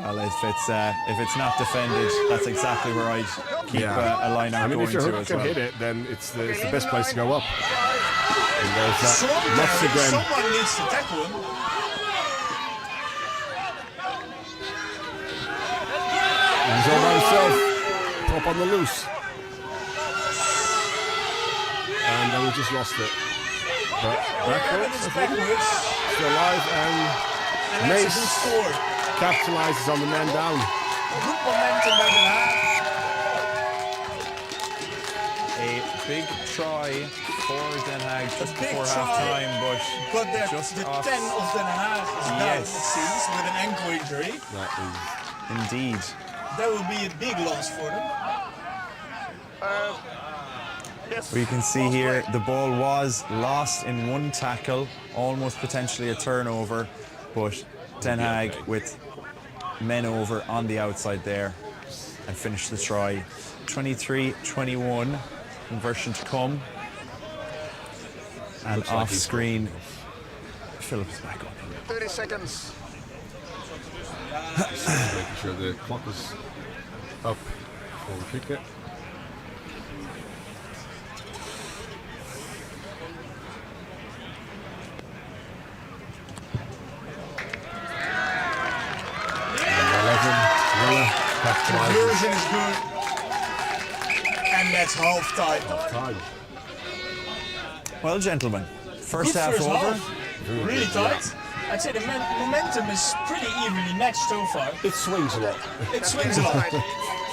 Well, if it's not defended, that's exactly where I'd keep a line I out mean, going if your to hook as can well. hit it, then it's the best place to go up. And there's that. Strong Lots there. again. Someone needs to tackle him. He's all by himself. Top on the loose. And then we just lost it. But backwards, It's I think. backwards. Still alive, and And that's a Mace good score. capitalizes on the man down. Good momentum by Den Haag. A big try for Den Haag just big before try. half-time, but But just the off. 10 of Den Haag is down, Yes. it seems, with an ankle injury. That is Indeed. That would be a big loss for them. Yes. We can see here the ball was lost in one tackle, almost potentially a turnover, but Den Haag with men over on the outside there and finished the try. 23-21, conversion to come. And Looks like off he's screen, Phillips back up. 30 seconds. making sure the clock is up before we kick it. Conversion is good. And that's half time. Time. Well, gentlemen, first Good half first over. half. Really tight. I'd say the momentum is pretty evenly matched so far. It swings a lot. It swings a lot,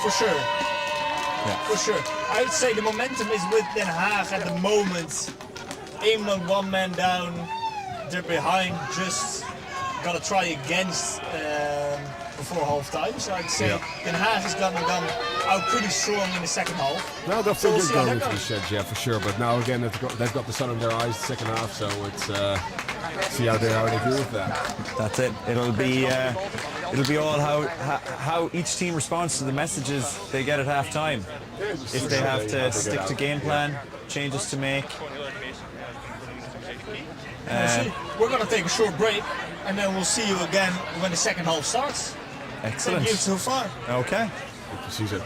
for sure. Yeah. For sure. I'd say the momentum is with Den Haag at the moment. Eemland one man down. They're behind. Just gotta try against before half time. So I'd say Den Haag has gone out pretty strong in the second half. No, they'll feel we'll good see how going that into the goes. sheds, yeah, for sure. But now again, they've got the sun in their eyes the second half, so it's see how they do with that. That's it. It'll be all how each team responds to the messages they get at half time. If they have to stick to game plan, changes to make. We'll see. We're gonna take a short break, and then we'll see you again when the second half starts. Excellent. Thank you so far. Okay. Good to see you.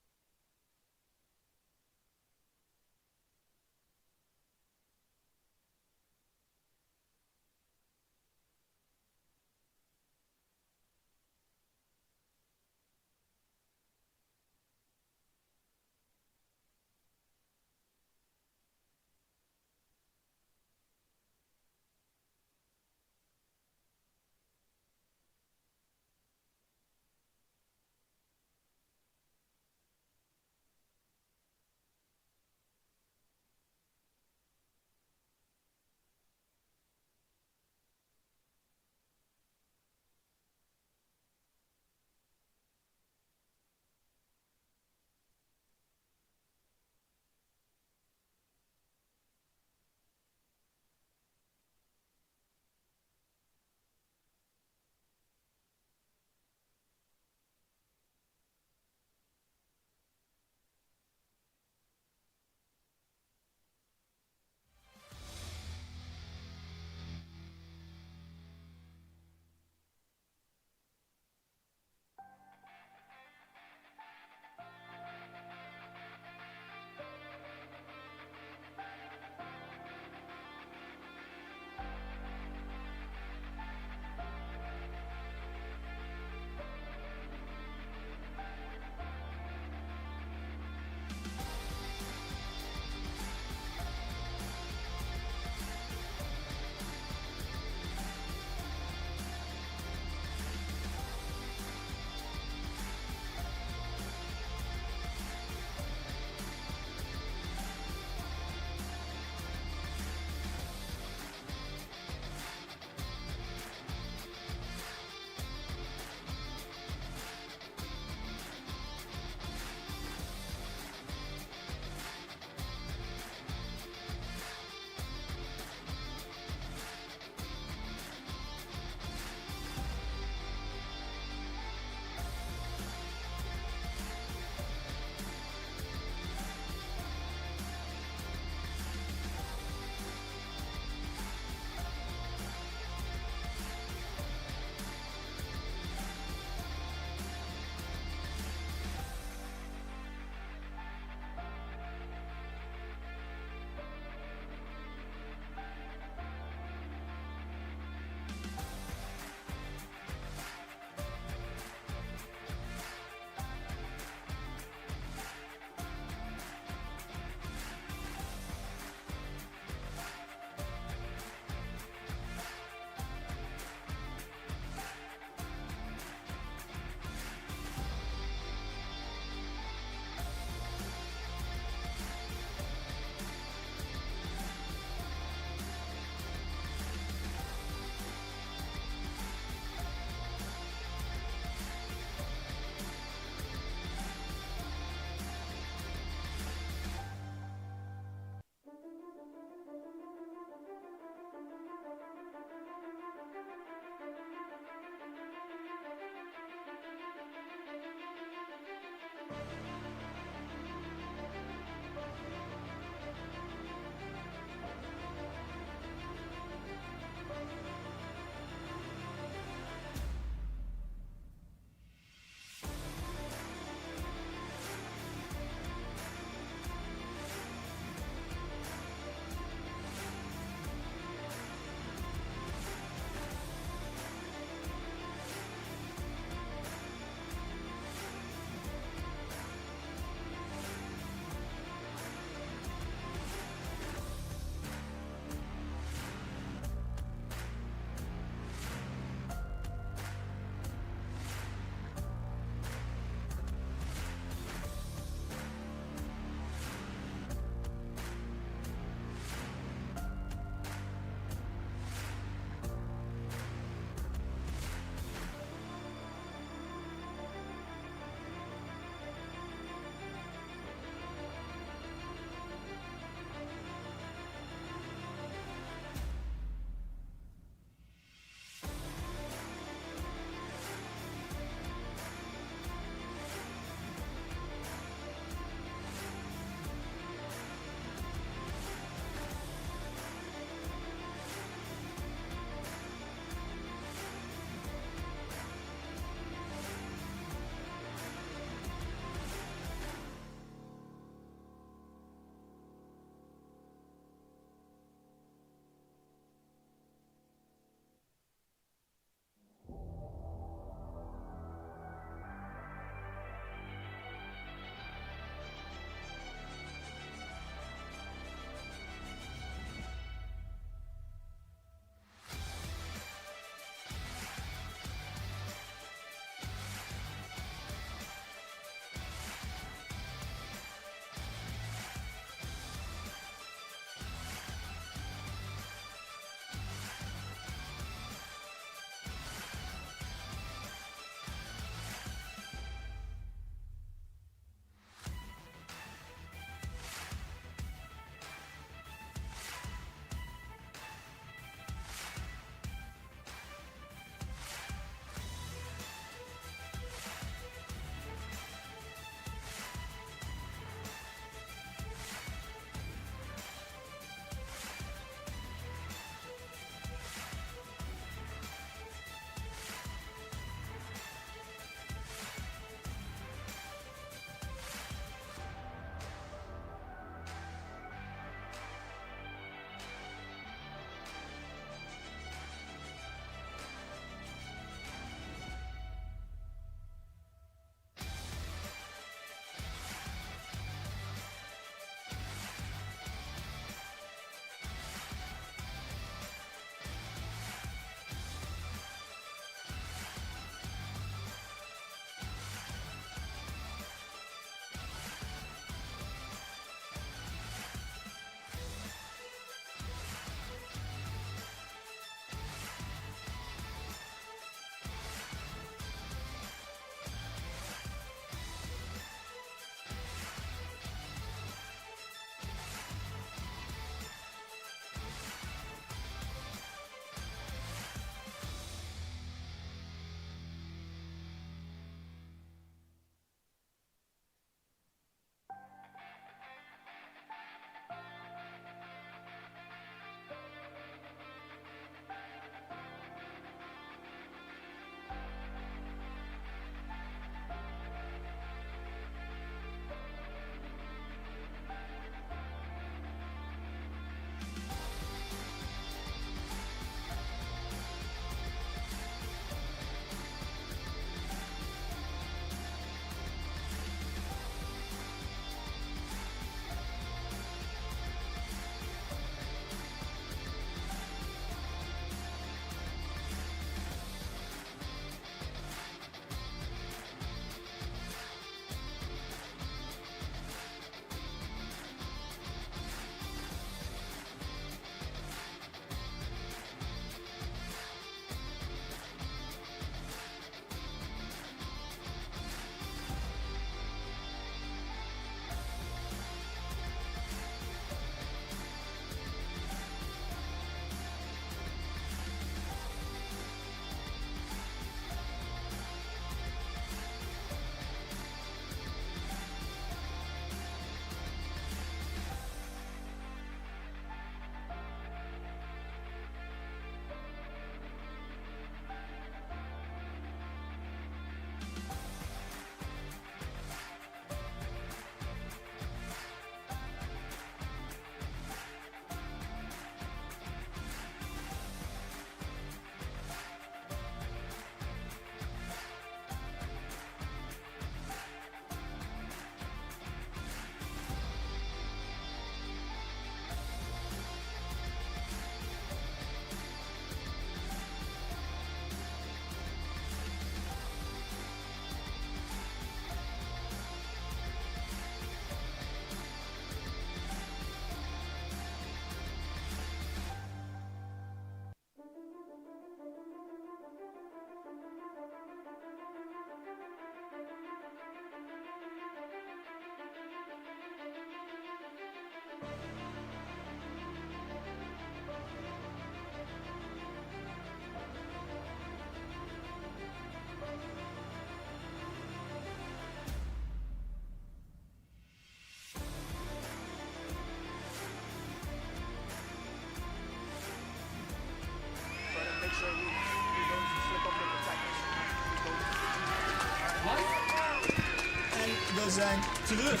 we zijn terug.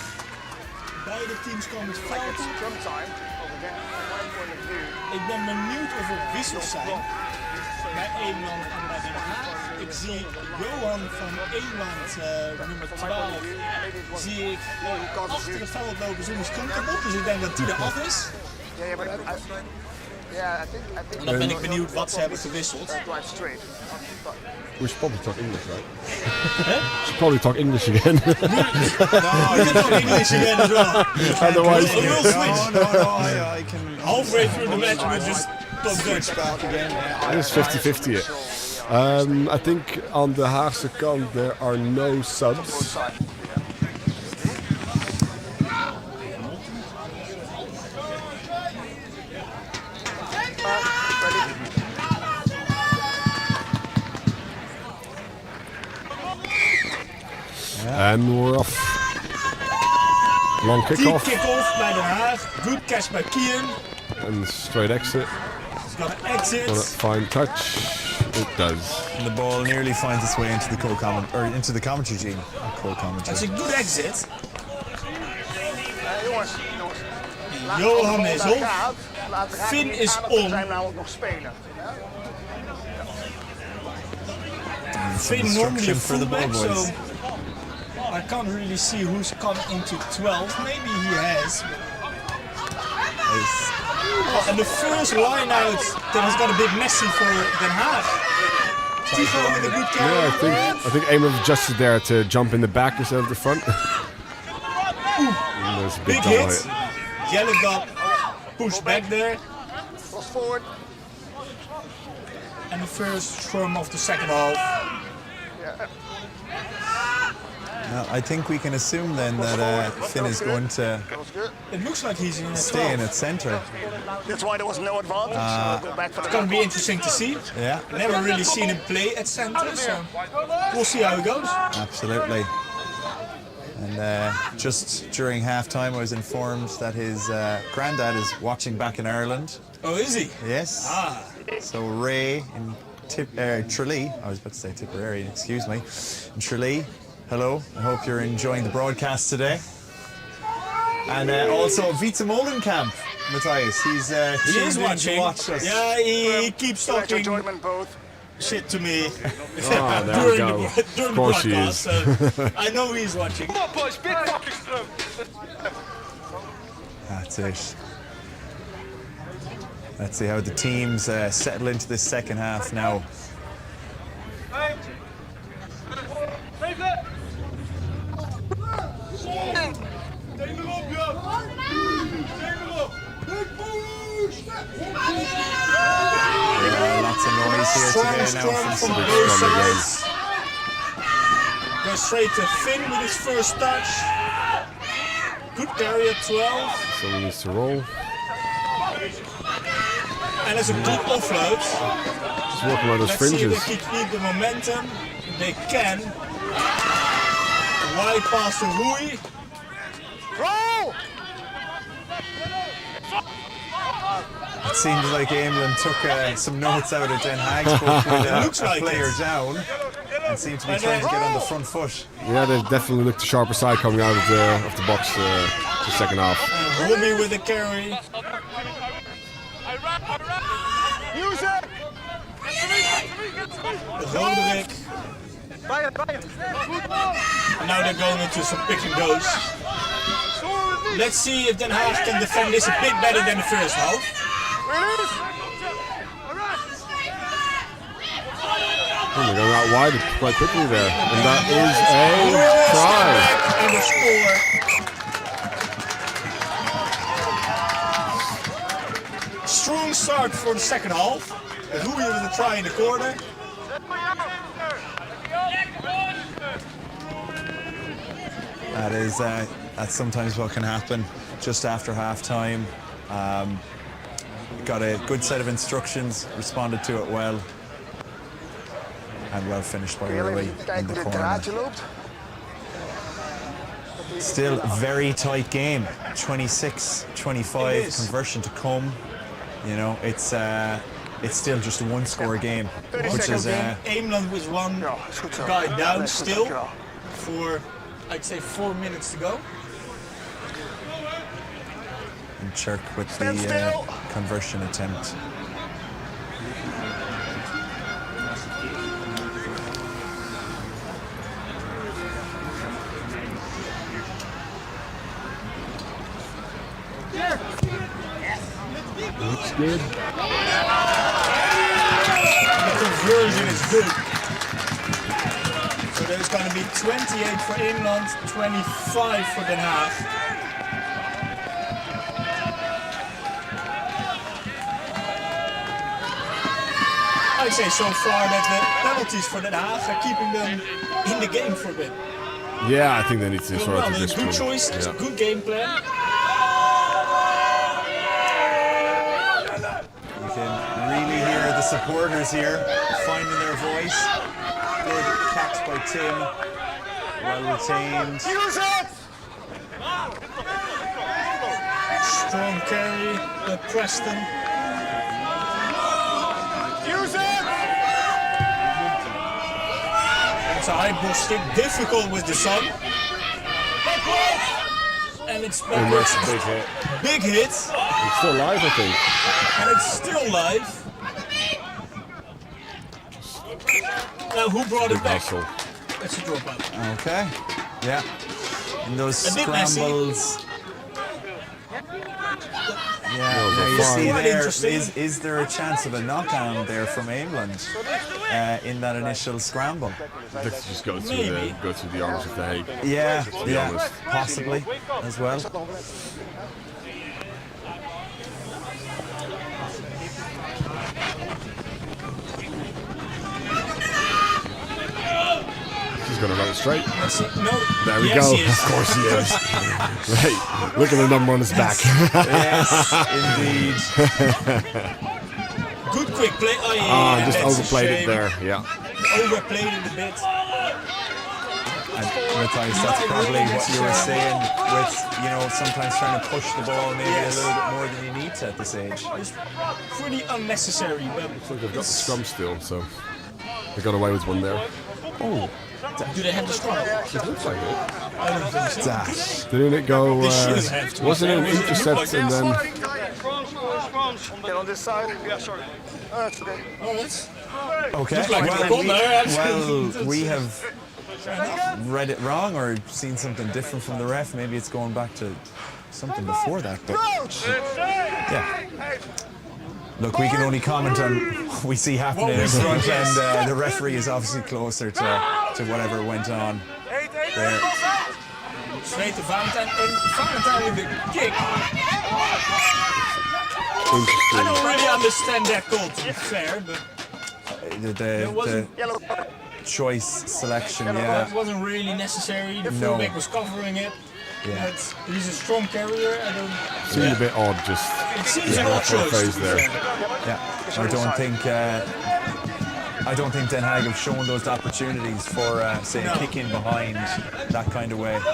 Beide teams komen het veld op. Ik ben benieuwd of er wissels zijn bij Eemland en bij Den Haag. Ik zie Johan van Eemland, nummer 12, zie ik achter het veld lopen zonder skunkerbot. Dus ik denk dat die er af is. En dan ben ik benieuwd wat ze hebben gewisseld. We should probably talk English, right? We should probably talk English again. No, you can talk English again as well. Otherwise, We'll switch. I can Halfway through the match, we'll just talk Dutch. back again. Yeah. it is 50-50. I think on the Haagsche kant there are no subs. And we're off. Long Deep kick-off kick-off bij Den Haag. Good catch by Kian. and straight exit. He's got an exit. Got a fine touch. It does. And the ball nearly finds its way into the into the commentary team. That's a good exit. Jongens. Johan is op. Finn is on. zijn namelijk nog spelen. Finn normally a for the ball fullback, boys. so I can't really see who's come into 12. Maybe he has. Oh, and the first line out that has got a bit messy for Den Haag. Tifo with a good carry. Yeah, I think Eemland adjusted there to jump in the back instead of the front. And there's a Big double hit. Jelle got pushed back there. Cross forward. And the first scrum of the second half. Now, I think we can assume then that Finn is going to That was good. It looks like he's in a stay 12. in at centre. That's why there was no advantage. So go back for the It's going to be interesting to see. Yeah, Never really seen him play at centre, so we'll see how it goes. absolutely. And just during half-time, I was informed that his granddad is watching back in Ireland. Oh, is he? Yes. Ah, So Ray in Tralee, I was about to say Tipperary, excuse me. In Tralee, hello. I hope you're enjoying the broadcast today. And also Vita Molenkamp, Matthias. He's he is tuned in to watching. watch us. Yeah, he keeps Direct talking enjoyment both. shit to me Ah, there we during go. the Of course he broadcast. is. So I know he's watching. That's it. Let's see how the teams settle into this second half now. Lots of noise here Strong today now scrum from from some both sides. Goes straight to Finn with his first touch. Good carry at 12. Someone needs to roll. And it's a good offload. Just working on those Let's see fringes. if they keep the momentum. They can. Wide pass to Rui. Roll! It seems like Eemland took some notes out of Den Haag's book with Looks a like player it. down and seemed to be trying to get on the front foot. Yeah, they definitely looked the sharper side coming out of the box the second half. Rumi with the carry. Use it! Roderick. And now they're going into some pick and goes. Let's see if Den Haag can defend this a bit better than the first half. Oh, they're going out wide quite quickly there. And that is a try. And the score. Strong start for the second half. Rui with a try in the corner. That is, that's sometimes what can happen just after half time. Got a good set of instructions, responded to it well. And well finished by Rui in the corner. Still very tight game. 26-25 conversion to come. You know, it's still just a one-score game, which is Eemland with one guy down still for I'd say 4 minutes to go. And Chirk with the conversion attempt. Looks good. The conversion is good. So there's going to be 28 for Eemland, 25 for Den Haag. I'd say so far that the penalties for Den Haag are keeping them in the game for a bit. Yeah, I think they need to sort Well, of it's good choice, it's a good game plan. You can really hear the supporters here finding their voice. Good catch by Tim. Well retained. Strong carry by Preston. It's a high ball stick, difficult with the sun. And it's back. That's a big hit. Big hit, It's still live, I think. and it's still live. Now who brought it back? Hustle. That's a dropout. Okay. Yeah. And those A bit messy. scrambles. Yeah, Those now are you fun. see Quite there, interesting. is there a chance of a knockdown there from Eemland in that initial scramble? Let's just go through Maybe. the arms of the Hague. Yeah, yeah, honest. possibly as well. He's going to run it straight. No. There we Yes, go. he is. Of course he is. Right. Look at the number on his back. Yes, indeed. Good quick play. Oh, yeah, Ah, just that's a overplayed it shame. there. Yeah. Overplayed it a bit. And Matthias, that's probably what you were saying with, you know, sometimes trying to push the ball maybe Yes. a little bit more than you need to at this age. It's pretty unnecessary, but So they've got the scrum still, so they got away with one there. Oh, do they have the scrum? It looks like it. I don't think so. dash. Didn't it go? shouldn't have to. Wasn't it an intercept and then? Get on this side. Yeah, sorry. Oh, that's okay. Oh, that's Okay. like a corner, Well, we have read it wrong or seen something different from the ref. Maybe it's going back to something before that. But yeah. Look, we can only comment on what we see happening What we in see, front, yes. and the referee is obviously closer to whatever went on there. straight to Valentine. And Valentine with the kick. I Interesting. don't really understand that call, to be fair, but The wasn't Yellow. choice selection, yeah. it wasn't really necessary. The No. fullback was covering it. Yeah. But he's a strong carrier. I don't. Seemed a bit odd, just It seems an Yeah, odd for a choice. phase to be there. fair. Yeah, I don't think Den Haag have shown those opportunities for, say, a kick in behind that kind of way. The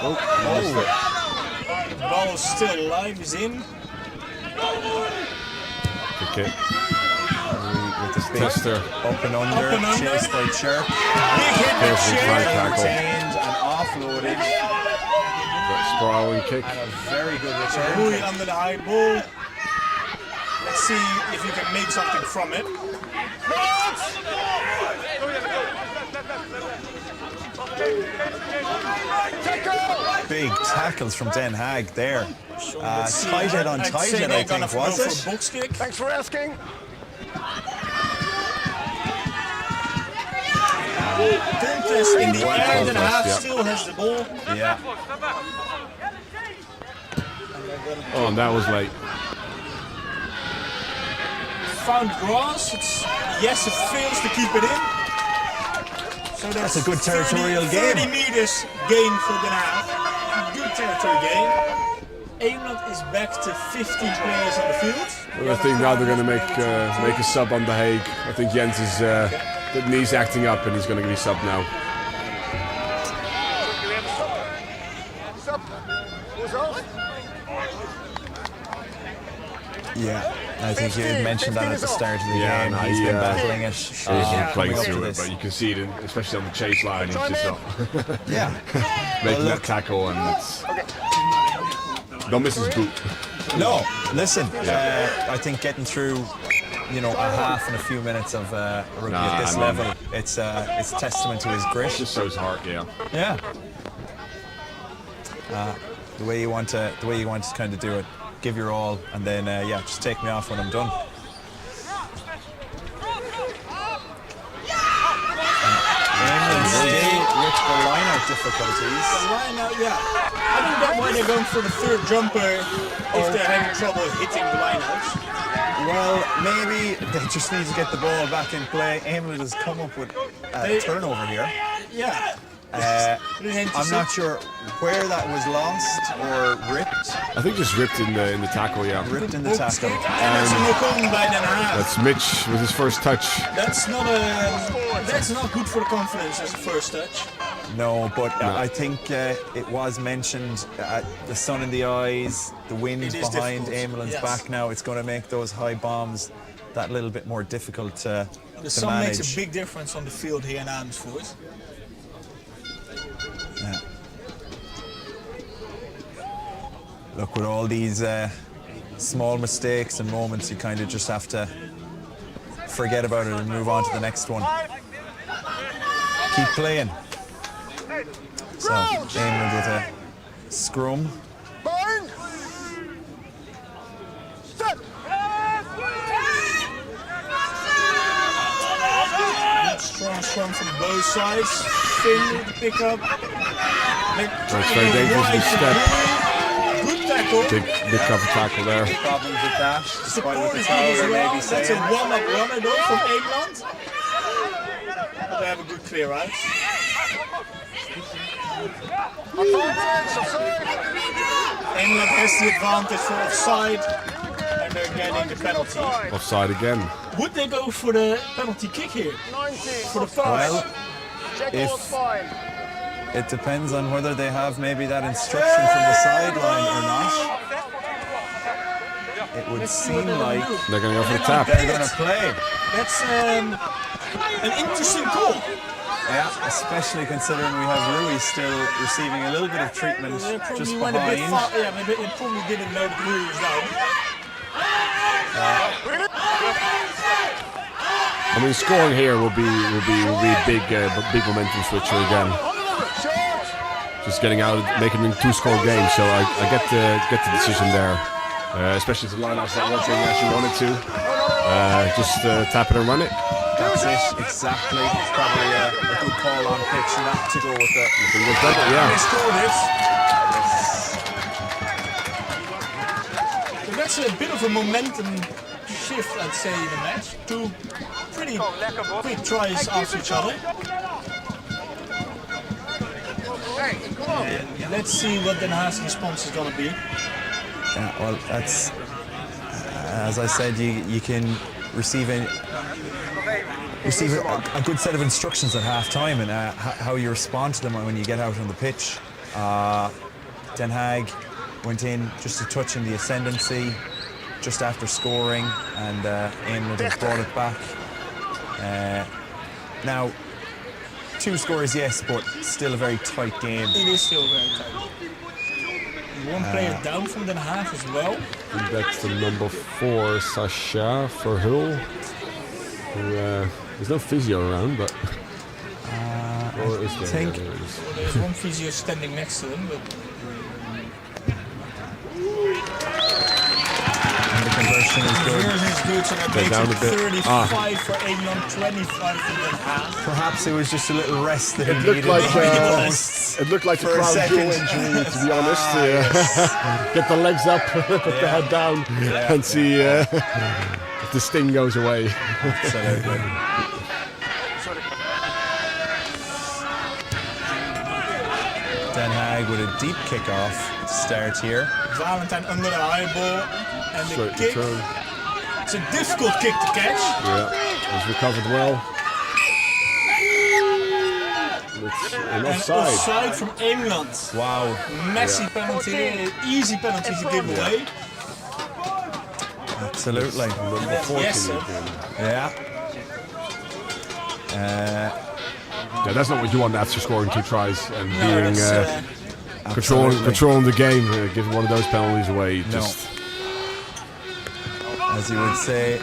ball is still alive, is in. good kick. With the big Tester. up and under, Up and under. chased by Chirk, Big hit by Perfect Cher. right tackle. retained and offloaded, That sprawling kick. and a very good return. Boei under the high ball. Let's see if you can make something from it. Big tackles from Den Haag there. Let's see. Tight head on I'd tight say head, they're I gonna think, was go it? for a box kick. Thanks for asking. Contest in the One air, Den contest, Haag yeah. still has the ball. Yeah. Oh, and that was late. Found grass. Yes, it fails to keep it in. So That's a good territorial 30 game. meters gain for Den Haag. Good territory gain. Eemland is back to 15 players on the field. Well, I think now they're going to make a sub on the Hague. I think Jens is the knee's acting up and he's going to be sub now. Yeah, I think you had mentioned that at the start of the game. no, He's been battling it. He's coming playing up to through it, this. but you can see it, especially on the chase line, he's just not Yeah. making Well, that tackle, and it's, don't miss his boot. No, listen, I think getting through, you know, a half and a few minutes of rugby at this level, it's testament to his grit. Just shows heart, yeah. Yeah. The way you want to kind of do it, give your all, and then yeah, just take me off when I'm done. Stay with the line-out difficulties. Line-out, yeah. I don't get why they're going for the third jumper if they're having trouble hitting the line-outs. Well, maybe they just need to get the ball back in play. Eemland has come up with a turnover here. Yeah. I'm not sure where that was lost or ripped. I think just ripped in the tackle, yeah. Ripped in the tackle. And that's a knock-on by Den Haag. That's Mitch with his first touch. That's not good for the confidence as a first touch. No, but I think it was mentioned, the sun in the eyes, the wind behind Eemland's back now. It's going to make those high bombs that little bit more difficult to The sun manage. makes a big difference on the field here in Amersfoort. Yeah. Look, with all these small mistakes and moments, you kind of just have to forget about it and move on to the next one. Keep playing. So, Eemland with a scrum. Strong scrum from both sides. Finn with the pickup. That's very dangerous to step. Good tackle. Big cover tackle there. Problems with that, despite what the Supporting tower as well. may be That's a saying. one-up runner though from Eemland. But they have a good clear out. Eemland has the advantage for offside, and they're getting the penalty. Offside again. Would they go for the penalty kick here? For the pass? Well, if it depends on whether they have maybe that instruction from the sideline or not. It would seem like They're going to go for the tap. they're going to play. That's an interesting call. Yeah, especially considering we have Rui still receiving a little bit of treatment They probably just went a bit behind. far. Yeah, they probably didn't know that Rui was down. I mean, scoring here will be a big momentum switcher again. Just getting out, making it a two-score game. So I get the decision there, especially if the lineout's not working as you want it to. Just tap it and run it. That's it, exactly. It's probably a good call on pitch not to go with the Yeah. They scored it. So that's a bit of a momentum shift, I'd say, in the match. Two pretty quick tries after each other. And let's see what Den Haag's response is going to be. Yeah, well, that's as I said, you can receive a good set of instructions at half time and how you respond to them when you get out on the pitch. Den Haag went in just a touch in the ascendancy just after scoring, and Eemland has brought it back. Now, 2 scores, yes, but still a very tight game. It is still very tight. One player down from Den Haag as well. And that's the number 4, Sasha for Hull. There's no physio around, but. Or is there? think- Yeah, there is. Well, there's one physio standing next to him, but And the conversion is good. conversion is good, so that They're makes down it a bit. 35 for Eemland, 25 for Den Haag. Perhaps it was just a little rest that he It looked needed. like almost. it looked like a For a crown jewel second. injury, to be honest. Get the legs up, put the head down, and see if the sting goes away. Absolutely. Den Haag with a deep kickoff to start here. Valentine under the high ball, and the Straight kick. return. It's a difficult kick to catch. Yeah, he's recovered well. It's an And offside. offside from Eemland. Wow. Messy penalty, easy penalty to give away. Absolutely. Number 14. Yes, sir. Yeah. Yeah, that's not what you want after scoring 2 tries and No, being that's, controlling the game, giving one of those penalties away. Just As you would say,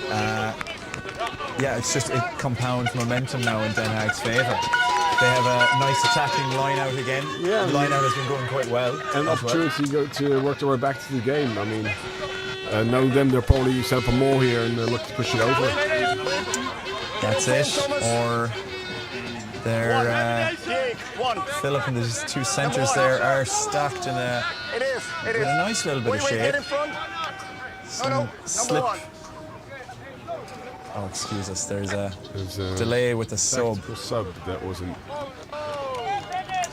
yeah, it's just, it compounds momentum now in Den Haag's favour. They have a nice attacking line out again. Yeah, the line out has been going quite well. an opportunity to work their way back to the game. I mean, knowing them, they'll probably set up a maul here and look to push it over. That's it. Or they're Philip and the 2 centres there are stacked in a with a nice little bit of shape. Some slip. Oh, excuse us. There's a delay with the sub. The sub that wasn't.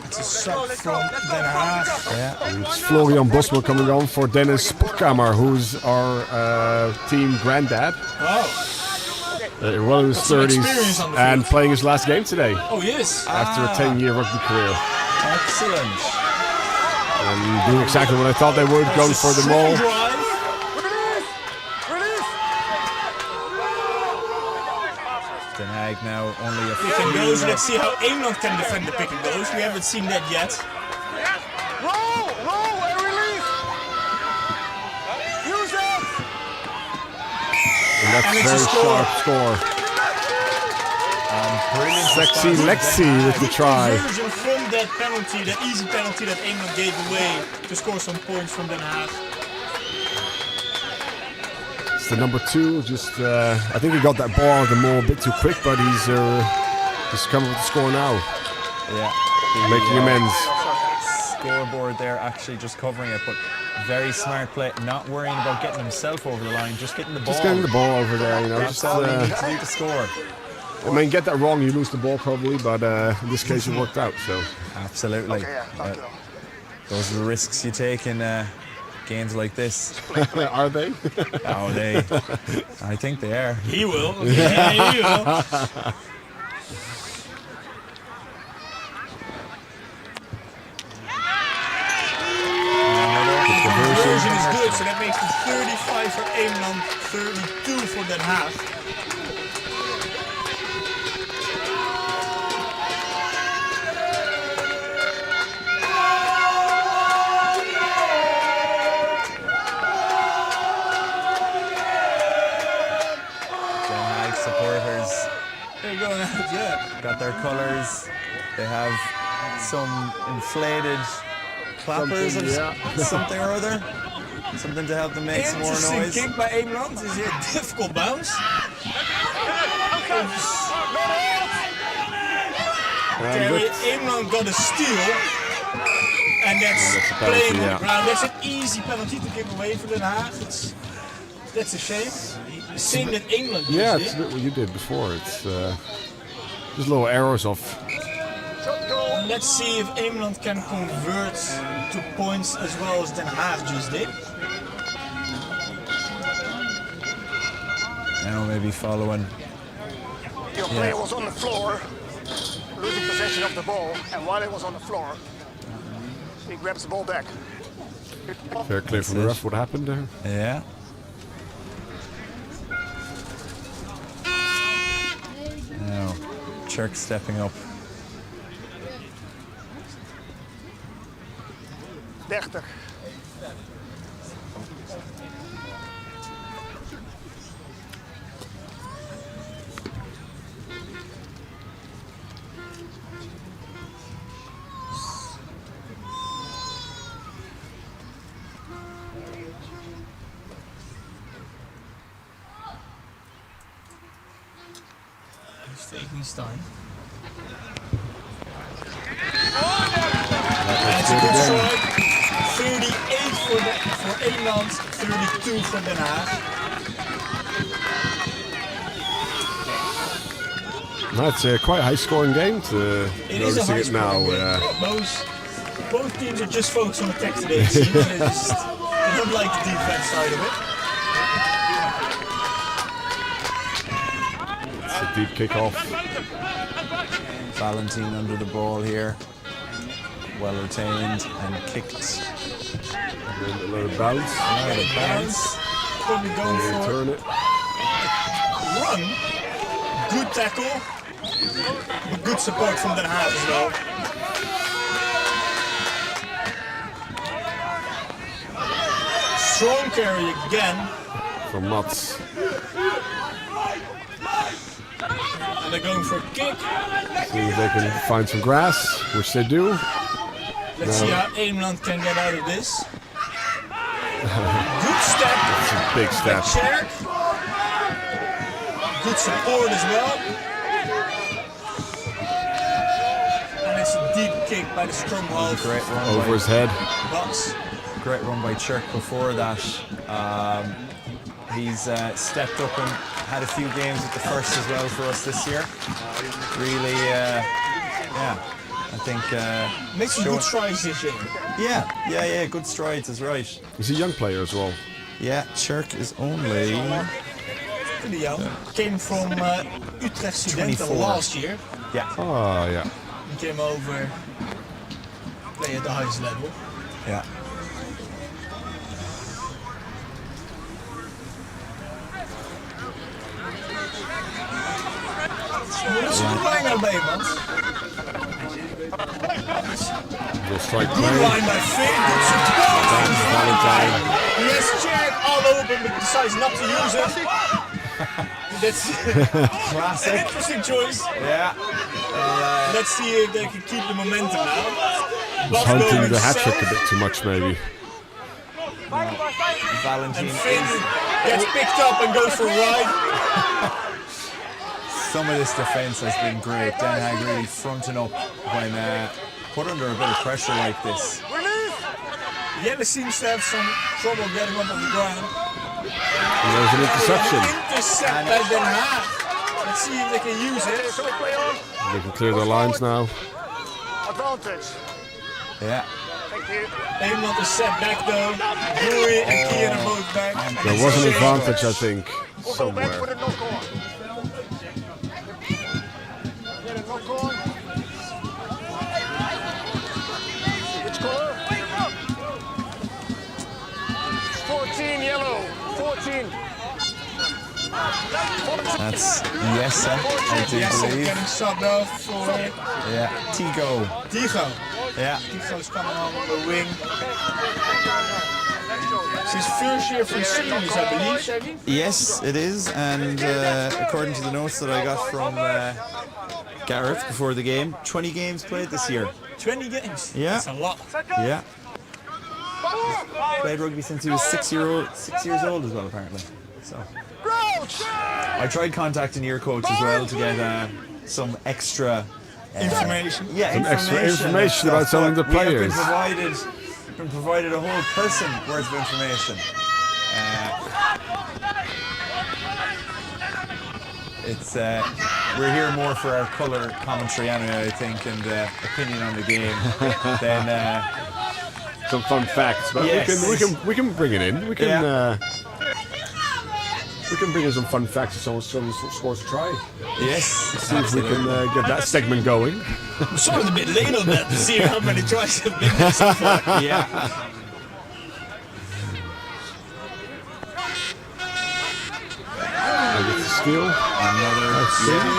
It's a sub from Den Haag. Yeah. It's Florian Bosma coming on for Dennis Spokkamer, who's our team granddad. Oh, One of his some 30s experience on the and field. playing his last game today oh yes. after a 10-year rugby career. Excellent. And doing exactly what I thought they would, going for the maul. Drive. Den Haag now only a Pick and few. goes. Let's see how Eemland can defend the pick and goes. We haven't seen that yet. Roll and release. Use it. And that's And a it's a very score. sharp score. Brilliant. Sexy Lexi with the try. Conversion from that penalty, that easy penalty that Eemland gave away to score some points from Den Haag. It's the number 2. Just, I think he got that ball out of the maul a bit too quick, but he's just coming with the score now, Yeah. making amends. Scoreboard there actually just covering it, but very smart play, not worrying about getting himself over the line, just getting the ball. Just getting the ball over there, you know. That's Just, all he needs to do to score. I mean, get that wrong, you lose the ball probably, but in this case it worked out. So Absolutely. Those are the risks you take in games like this. are they? Oh, I think they are. He will. Yeah, he will. Conversion is good, so that makes it 35 for Eemland, 32 for Den Haag. Den Haag supporters They're going out, yeah. got their colours. They have some inflated clappers Something, of yeah. something or other. Something to help them make some more Interesting noise. kick by Eemland. Is it a difficult bounce? Eemland got a steal. And that's a penalty, playing on yeah. the ground. That's an easy penalty to give away for Den Haag. That's a shame. Same that Eemland Yeah, did. it's a bit what you did before. It's just little arrows off. Let's see if Eemland can convert to points as well as Den Haag just did. Now maybe following. Your player was on the floor, losing possession of the ball, and while it was on the floor, he grabs the ball back. Fair clear from the ref what happened there. Yeah. Now, Chirk stepping up. 30. He's taking his time. That's a good strike. 38 for Eemland, 32 for Den Haag. That's a quite high scoring game to It is a noticing high it now. Both teams are just focused on attack today. So they don't like the defense side of it. It's a deep kick off. Valentine under the ball here. Well retained and kicked. A little bounce. Another bounce. Probably going for Turn it. run. Good tackle. But good support from Den Haag as well. Strong carry again. From Mats. And they're going for a kick. See if they can find some grass, which they do. Let's see how Eemland can get out of this. Good step. It's a big step. Check. Good support as well. And it's a deep kick by the scrum half. Great run Over by, his head. Bucks. great run by Chirk before that. He's stepped up and had a few games with the first as well for us this year. Really, yeah, I think... Makes some good strides this year. Yeah, good strides is right. He's a young player as well. Yeah, Chirk is only... Pretty young. Came from Utrecht Studenten 24. last year. Yeah. Oh, yeah. He came over, play at the highest level. Yeah. Dat is een goed lijn bij man. We'll strike Good play. line by Finn. Good support. Thanks, Valentine. He has Chad all open but decides not to use it. That's Classic. an interesting choice. Yeah. Let's see if they can keep the momentum now. Was hunting the hat trick a bit too much, maybe. Valentine And Finn is... gets picked up and goes for a ride. Some of this defence has been great. Den Haag really fronting up when put under a bit of pressure like this. Jelle seems to have some trouble getting up on the ground. And there's an interception. Intercept by Den Haag. Let's see if they can use it. They can clear their lines now. Advantage. Yeah. Thank you. Eemland is set back though. Bowie and Kian are both back. There was an advantage, I think, We'll go back for somewhere. the knock-on. Get a knock-on. Which color? 14 yellow. 14. That's Jesse, I do Yes, believe. getting subbed off for Yeah. Tigo. Tigo. Yeah. Tigo's coming on the wing. It's his first year for seniors, I believe. Yes, it is. And according to the notes that I got from Gareth before the game, 20 games played this year. 20 games. Yeah. That's a lot. Yeah. Played rugby since he was 6 years old as well, apparently. So I tried contacting your coach as well to get some extra Information. Yeah, Some extra information about some of the players. We have been provided a whole person worth of information. It's we're here more for our colour commentary anyway, I think, and opinion on the game than Some fun facts, but Yes. we can bring it in. We can bring in some fun facts if someone scores a try. yes. See if we can get that segment going. I'm sort of a bit late on that to see how many tries have been made so far. Yeah. I get the steal. Another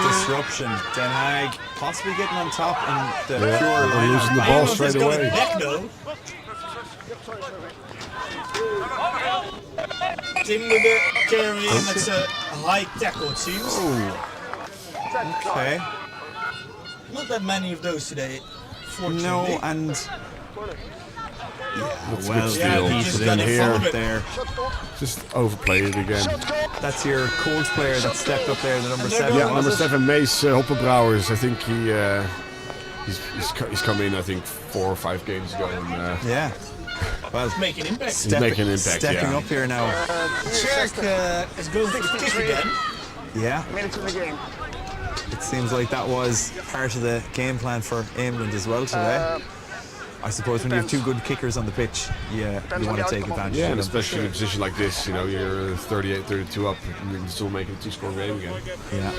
disruption. Den Haag possibly getting on top in the pure And lineup. losing the ball Eemland straight has got it away. back though. Tim with the carry, and that's a high tackle it seems. Okay. Not that many of those today, fortunately. No, and That's a well, good steal. we just Put got in in here. front of it. there. Just overplayed it again. That's your Colts player that stepped up there, the number 7. Yeah, was number it? 7, Mace Hoppenbrouwers. I think he's come in, I think, 4 or 5 games ago. And, Yeah. Well, Make an impact. making an impact, stepping yeah. up here now. Cherk is going for the kick again. Yeah. Minutes in the game. It seems like that was part of the game plan for Eemland as well today. I suppose when you have 2 good kickers on the pitch, you want to take advantage Yeah, of and them. especially in a position like this, you know, you're 38, 32 up, and you can still make a 2-score game again. Yeah.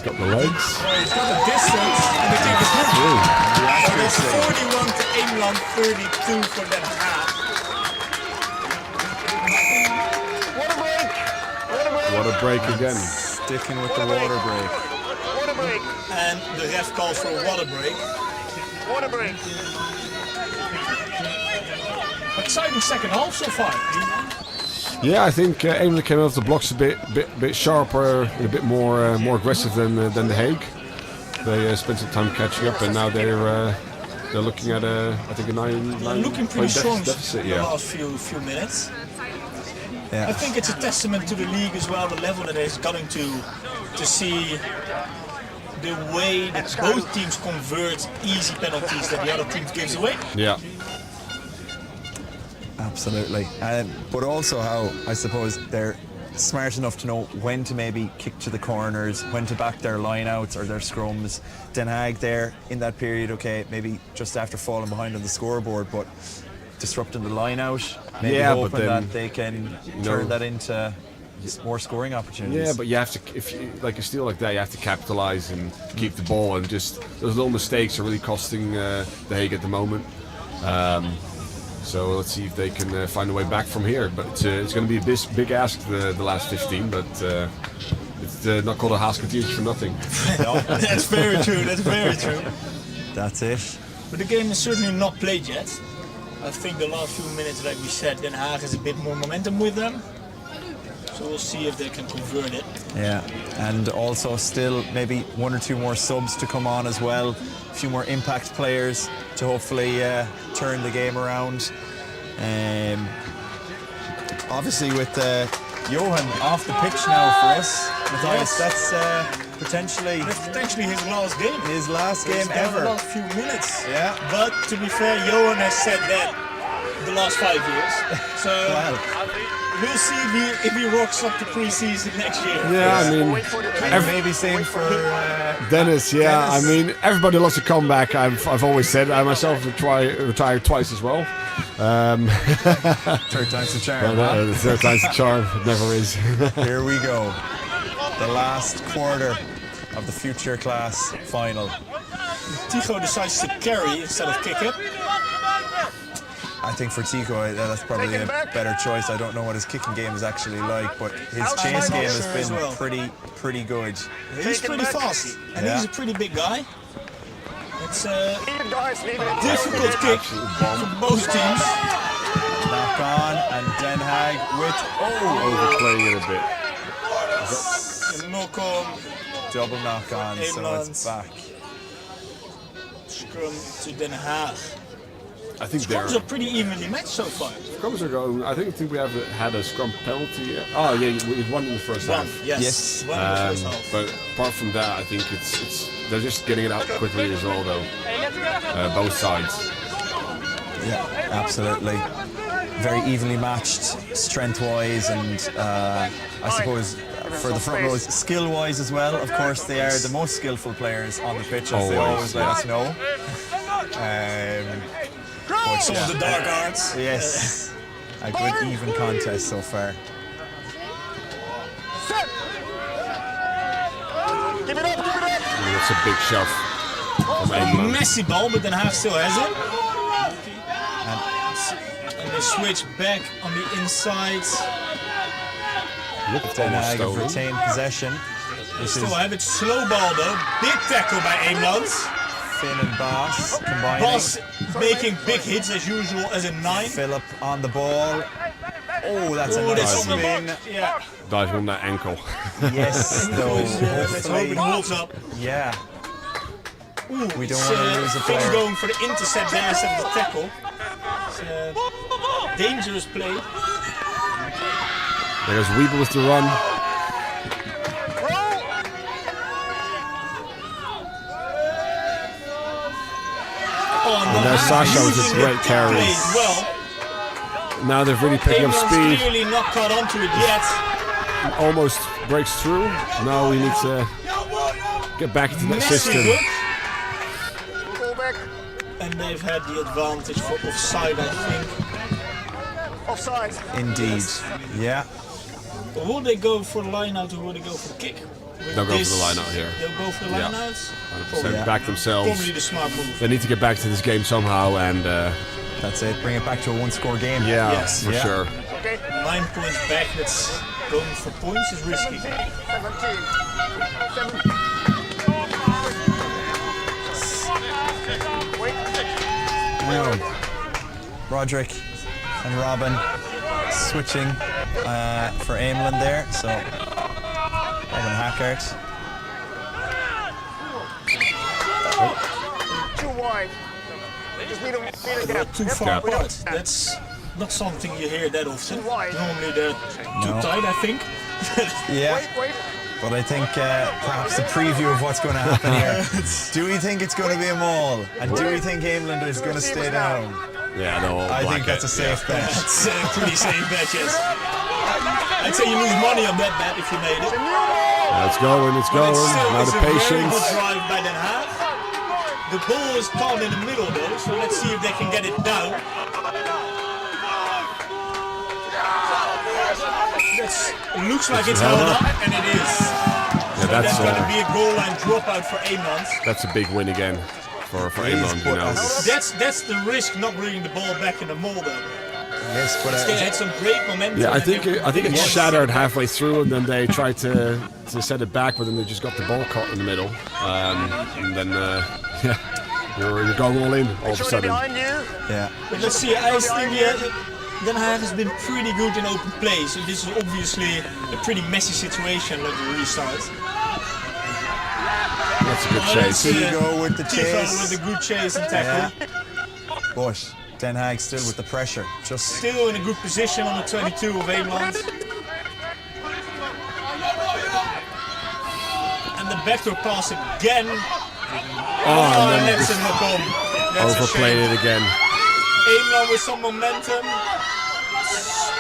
got the legs. He's got the distance, and the kick is good. So it's 41 to Eemland, 32 for Den Haag. What a break! What a break! What a break again. Sticking with the water break. What a break! And the ref calls for a water break. What a break! Exciting second half so far. Yeah, I think Eemland came out of the blocks a bit sharper, a bit more aggressive than The Hague. They spent some time catching up, and now they're looking at I think a nine Looking pretty strong deficit. in the last few minutes. Yeah. I think it's a testament to the league as well, the level that it's gotten to see the way that both teams convert easy penalties that the other team gives away. Yeah. Absolutely. But also how, I suppose, they're smart enough to know when to maybe kick to the corners, when to back their lineouts or their scrums. Den Haag there in that period, okay, maybe just after falling behind on the scoreboard, but disrupting the lineout, maybe hoping that they can turn that into more scoring opportunities. Yeah, but you have to, if you, like a steal like that, you have to capitalize and keep the ball, and just those little mistakes are really costing The Hague at the moment. So let's see if they can find a way back from here. But it's going to be a big ask the last 15. But it's not called a Haagsche for nothing. No, that's very true. That's very true. That's it. But the game is certainly not played yet. I think the last few minutes, like we said, Den Haag has a bit more momentum with them. So we'll see if they can convert it. Yeah, and also still maybe one or two more subs to come on as well. A few more impact players to hopefully turn the game around. Obviously with Johan off the pitch now for us, Matthias, that's potentially his last game. His last game ever. The last few minutes. Yeah. But to be fair, Johan has said that the last 5 years. So we'll see if he rocks up the pre-season next year. Yeah, I mean, and maybe same for Dennis. Yeah, Dennis. I mean, everybody loves a comeback. I've always said I myself retired twice as well. Third time's the charm. The third time's the charm. It never is. Here we go. The last quarter of the Futureklasse final. Tycho decides to carry instead of kick it. I think for Tycho, that's probably a better choice. I don't know what his kicking game is actually like, but his chase game has been pretty good. He's pretty fast, and he's a pretty big guy. It's a difficult kick for both teams. Knock on, and Den Haag with Overplaying it a bit. Knock on. Double knock on, so it's back. Scrum to Den Haag. I think Scrums are pretty evenly matched so far. Scrums are going. I think we have had a scrum penalty yet. Oh yeah, we won in the first half. Yes. One in the first half. But apart from that, I think it's they're just getting it out quickly as well, though. Both sides. Yeah, absolutely. Very evenly matched, strength-wise, and I suppose for the front rows, skill-wise as well. Of course, they are the most skillful players on the pitch, as they always let us know. Some of the dark arts. Yes, a good even contest so far. Give it up, give it up! That's a big shove from Eemland. Messy ball, but Den Haag still has it. And they switch back on the inside. Den Haag have retained possession. They still have it. Slow ball though. Big tackle by Eemland. Finn and Bas combining. Bas making big hits as usual as a 9. Philip on the ball. Oh, that's a nice spin. Yeah. Diving on that ankle. Yes, though. Let's hope it holds up. Yeah. Ooh, We don't want to lose a Finn player. going for the intercept there instead of the tackle. It's a dangerous play. There's Weeble with the run. And there's Sasha with a great carry. Well, Now they're really picking up speed. clearly not caught onto it yet. Almost breaks through. Now we need to get back into that Messy system. look. Go back. And they've had the advantage for offside, I think. Offside. Indeed. Yeah. Will they go for the line out or will they go for the kick? with They'll go this, for the line out here. They'll go for the line Yeah. outs. 100% back themselves. Probably the smart move. They need to get back to this game somehow, and That's it. Bring it back to a one-score game. yeah, Yes. for Yeah. sure. Okay, 9 points back. That's going for points is risky. 17. 7. Wait. Now, Roderick and Robin switching for Eemland there. So, Robin Hackert. Too wide. Just need a gap. Too Yep, far we don't- apart. That's not something you hear that often. Too wide. Normally they're too tight, I think. Yeah. Wait. But I think perhaps the preview of what's going to happen here. Do we think it's going to be a maul? And do we think Eemland is going to stay down? Yeah, no. I think that's a safe bet. That's a pretty safe bet, yes. I'd say you lose money on that bet if you made it. It's going. It's But going. it's still, Now it's the a very patience. good drive by Den Haag. The ball is caught in the middle though, so let's see if they can get it down. It looks like it's held up, and it is. So that's that's going to be a goal line dropout for Eemland. That's a big win again for Eemland. You know. That's the risk not bringing the ball back in the mold though. Yes, but They had some great momentum. Yeah, I and think they- it shattered halfway through, and then they tried to set it back, but then they just got the ball caught in the middle, and then yeah, you're going all in all of a Shoulder sudden. behind you. yeah. But let's see, I think Den Haag has been pretty good in open play, so this is obviously a pretty messy situation like the restart. That's a good Well, chase. let's, Go with the Tifo chase. with a good chase and tackle. But Den Haag still with the pressure. Just Still in a good position on the 22 of Eemland. And the backdoor pass again. Oh, and then that's just a knock on. That's a overplayed shame. it again. Eemland with some momentum.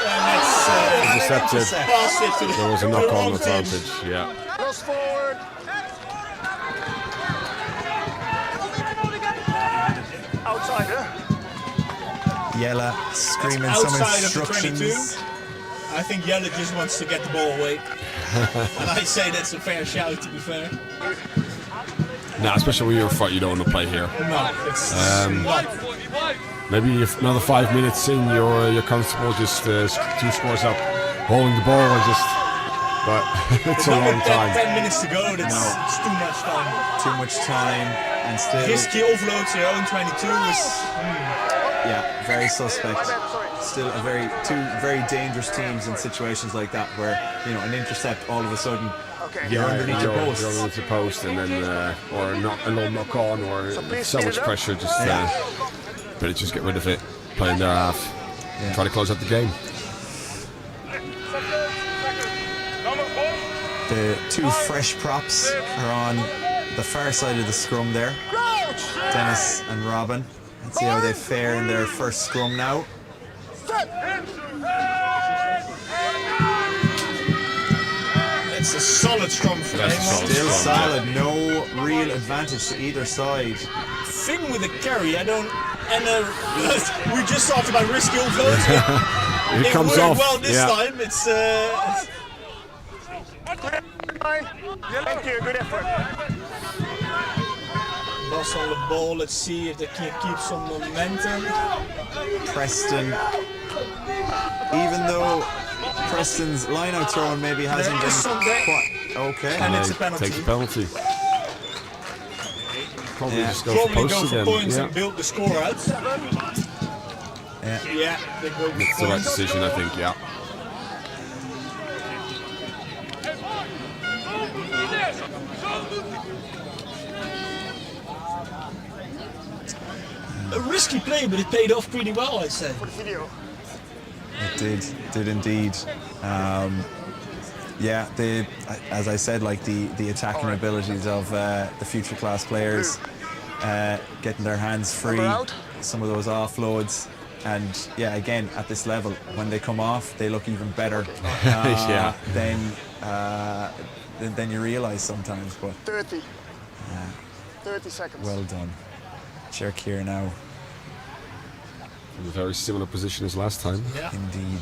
And that's Intercepted. passed it to the There was a to the knock-on wrong team. advantage. Yeah. Cross forward. Outsider. Yella screaming some Outside of the 22. instructions. I think Jelle just wants to get the ball away. And I say that's a fair shout, to be fair. Nah, especially when you're in front, you don't want to play here. No, it's not. Maybe if another 5 minutes in, you're comfortable just 2 scores up, holding the ball and just. But it's a Not long with time. 10 minutes to go, that's it's too much time. Too much time and still, Risky offload to your own 22 was. yeah, very suspect. My bad, sorry. Still two very dangerous teams in situations like that where, you know, an intercept all of a sudden Okay. you're underneath your You're post. underneath the post, and then or not a little knock on, or please so speed much it up. pressure. Just better just get rid of it. Play in their half. Try to close out the game. The 2 fresh props are on the far side of the scrum there. Dennis and Robin. Let's see how they fare in their first scrum now. It's a solid scrum for That's Eemland. Still Scrum, solid, no real advantage to either side. Thing with the carry, I don't. And we just talked about risky offloads. It comes worked off. well this Yeah. time. It's Thank you, good effort. Boss on the ball. Let's see if they can keep some momentum. Preston, even though Preston's line-out throwing maybe hasn't There is been some there. quite okay. And it's a penalty. Takes a penalty. Probably Yeah. just go for Probably posts go for again. points Yeah. and build the score out. Yeah. Yeah, they go for It's the right points. decision, I think. Yeah. A risky play, but it paid off pretty well, I'd say. For the video. It did indeed. Yeah, as I said, like the attacking abilities of the future class players, getting their hands free, out. some of those offloads, and yeah, again at this level, when they come off, they look even better Yeah. than you realise sometimes. But 30. 30 seconds. well done, check here now, In a very similar position as last time. Yeah. indeed.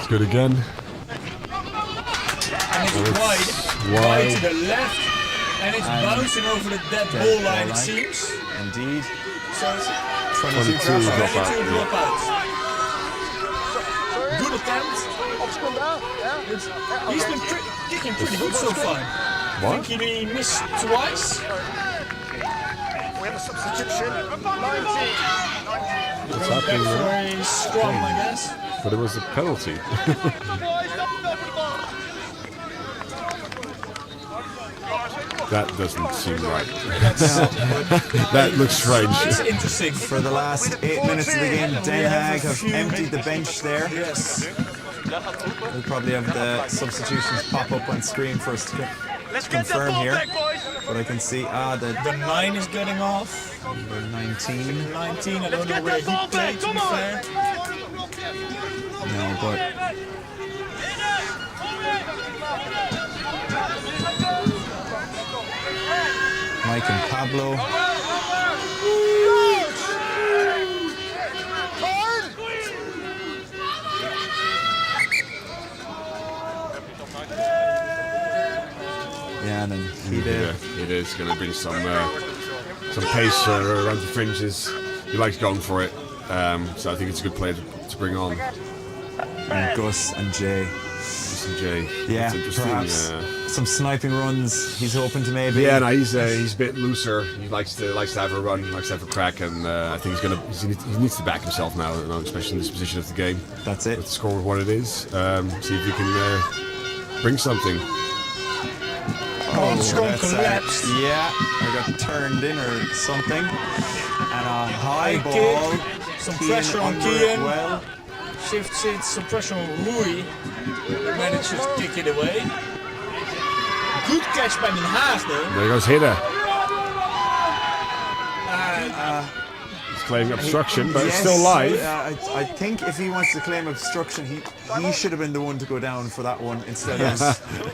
good again. And it's wide to the left, and it's bouncing over the dead ball line, it seems. Indeed. So 22 dropouts. Good attempt. He's been kicking pretty good so far. What? I think he missed twice. We have a substitution. 19. What's Back happening for there? a scrum, I guess. But it was a penalty. That doesn't seem right. That looks strange. It's interesting. For the last 8 minutes of the game, Den Haag have emptied the bench there. Yes. We'll probably have the substitutions pop up on screen for us to confirm here. But I can see, The 9 is getting off. number 19. 19, I don't know where he played, to be fair. No, but Mike and Pablo. Yeah, and then It is going to bring some pace around the fringes. He likes going for it, so I think it's a good player to bring on. And Gus and Jay. Gus and Jay. Yeah, That's interesting. perhaps some sniping runs. He's hoping to maybe. Yeah, no, he's a bit looser. He likes to have a run, likes to have a crack, and I think he needs to back himself now, especially in this position of the game. That's it. With the score of what it is, see if he can bring something. Oh, scrum that's, collapsed. Yeah, I got turned in or something. And a high High ball. kick, some Keane pressure on under it Kian. well. Shifts it, some pressure on Rui. He manages to kick it away. Good catch by Den Haag though. There goes Heren. He's claiming obstruction, but it's Yes, still live. I think if he wants to claim obstruction, he should have been the one to go down for that one instead of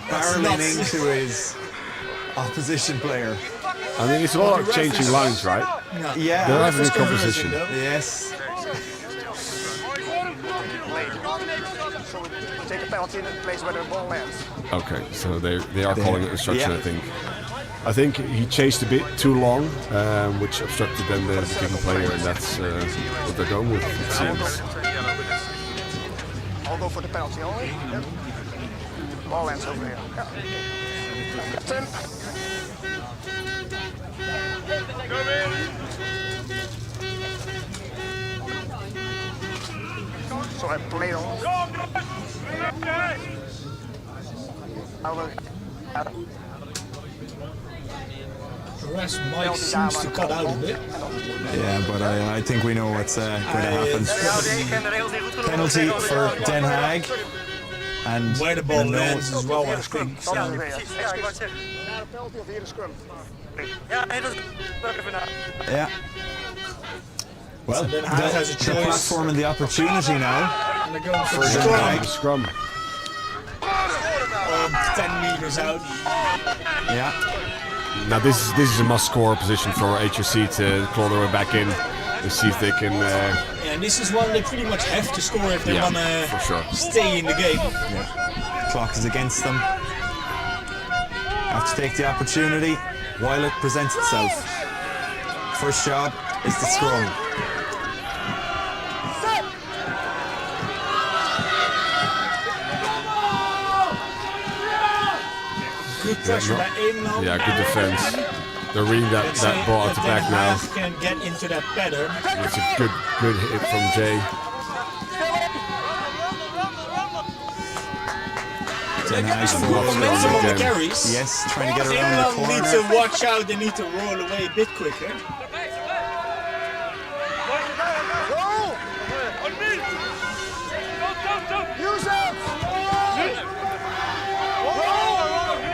barreling into his opposition player. I mean, it's all about changing lines, right? Yeah. They're having a composition. Yes. So we take a penalty in the place where the ball lands. Okay, so they are calling it obstruction, I think. I think he chased a bit too long, which obstructed then the kicking player, and that's what they're going with, it seems. I'll go for the penalty only. Yep. Ball lands over here. Yeah. Captain. So I play on. The rest Mike seems to cut out a bit. Yeah, but I think we know what's going to happen. Penalty for Den Haag. And Where the ball lands as well, I think. So. Penalty of here, scrum. yeah. Well, Den Haag has a the choice. platform and the opportunity now. And they're going for the Den scrum. Haag. Scrum. 10 meters out. Yeah. Now this is a must-score position for HRC to claw their way back in and see if they can. Yeah, and this is one they pretty much have to score if they want to for sure. stay in the game. Yeah. Clock is against them. Have to take the opportunity while it presents itself. First job is the scrum. Good pressure by Eemland. Yeah, good defense. They're reading that ball out the back now. Can get into that pattern. It's a good hit from Jay. Den Haag Some forward. Momentum on the again. carries. Yes, trying to get around the Eemland need corner. to watch out. They need to roll away a bit quicker.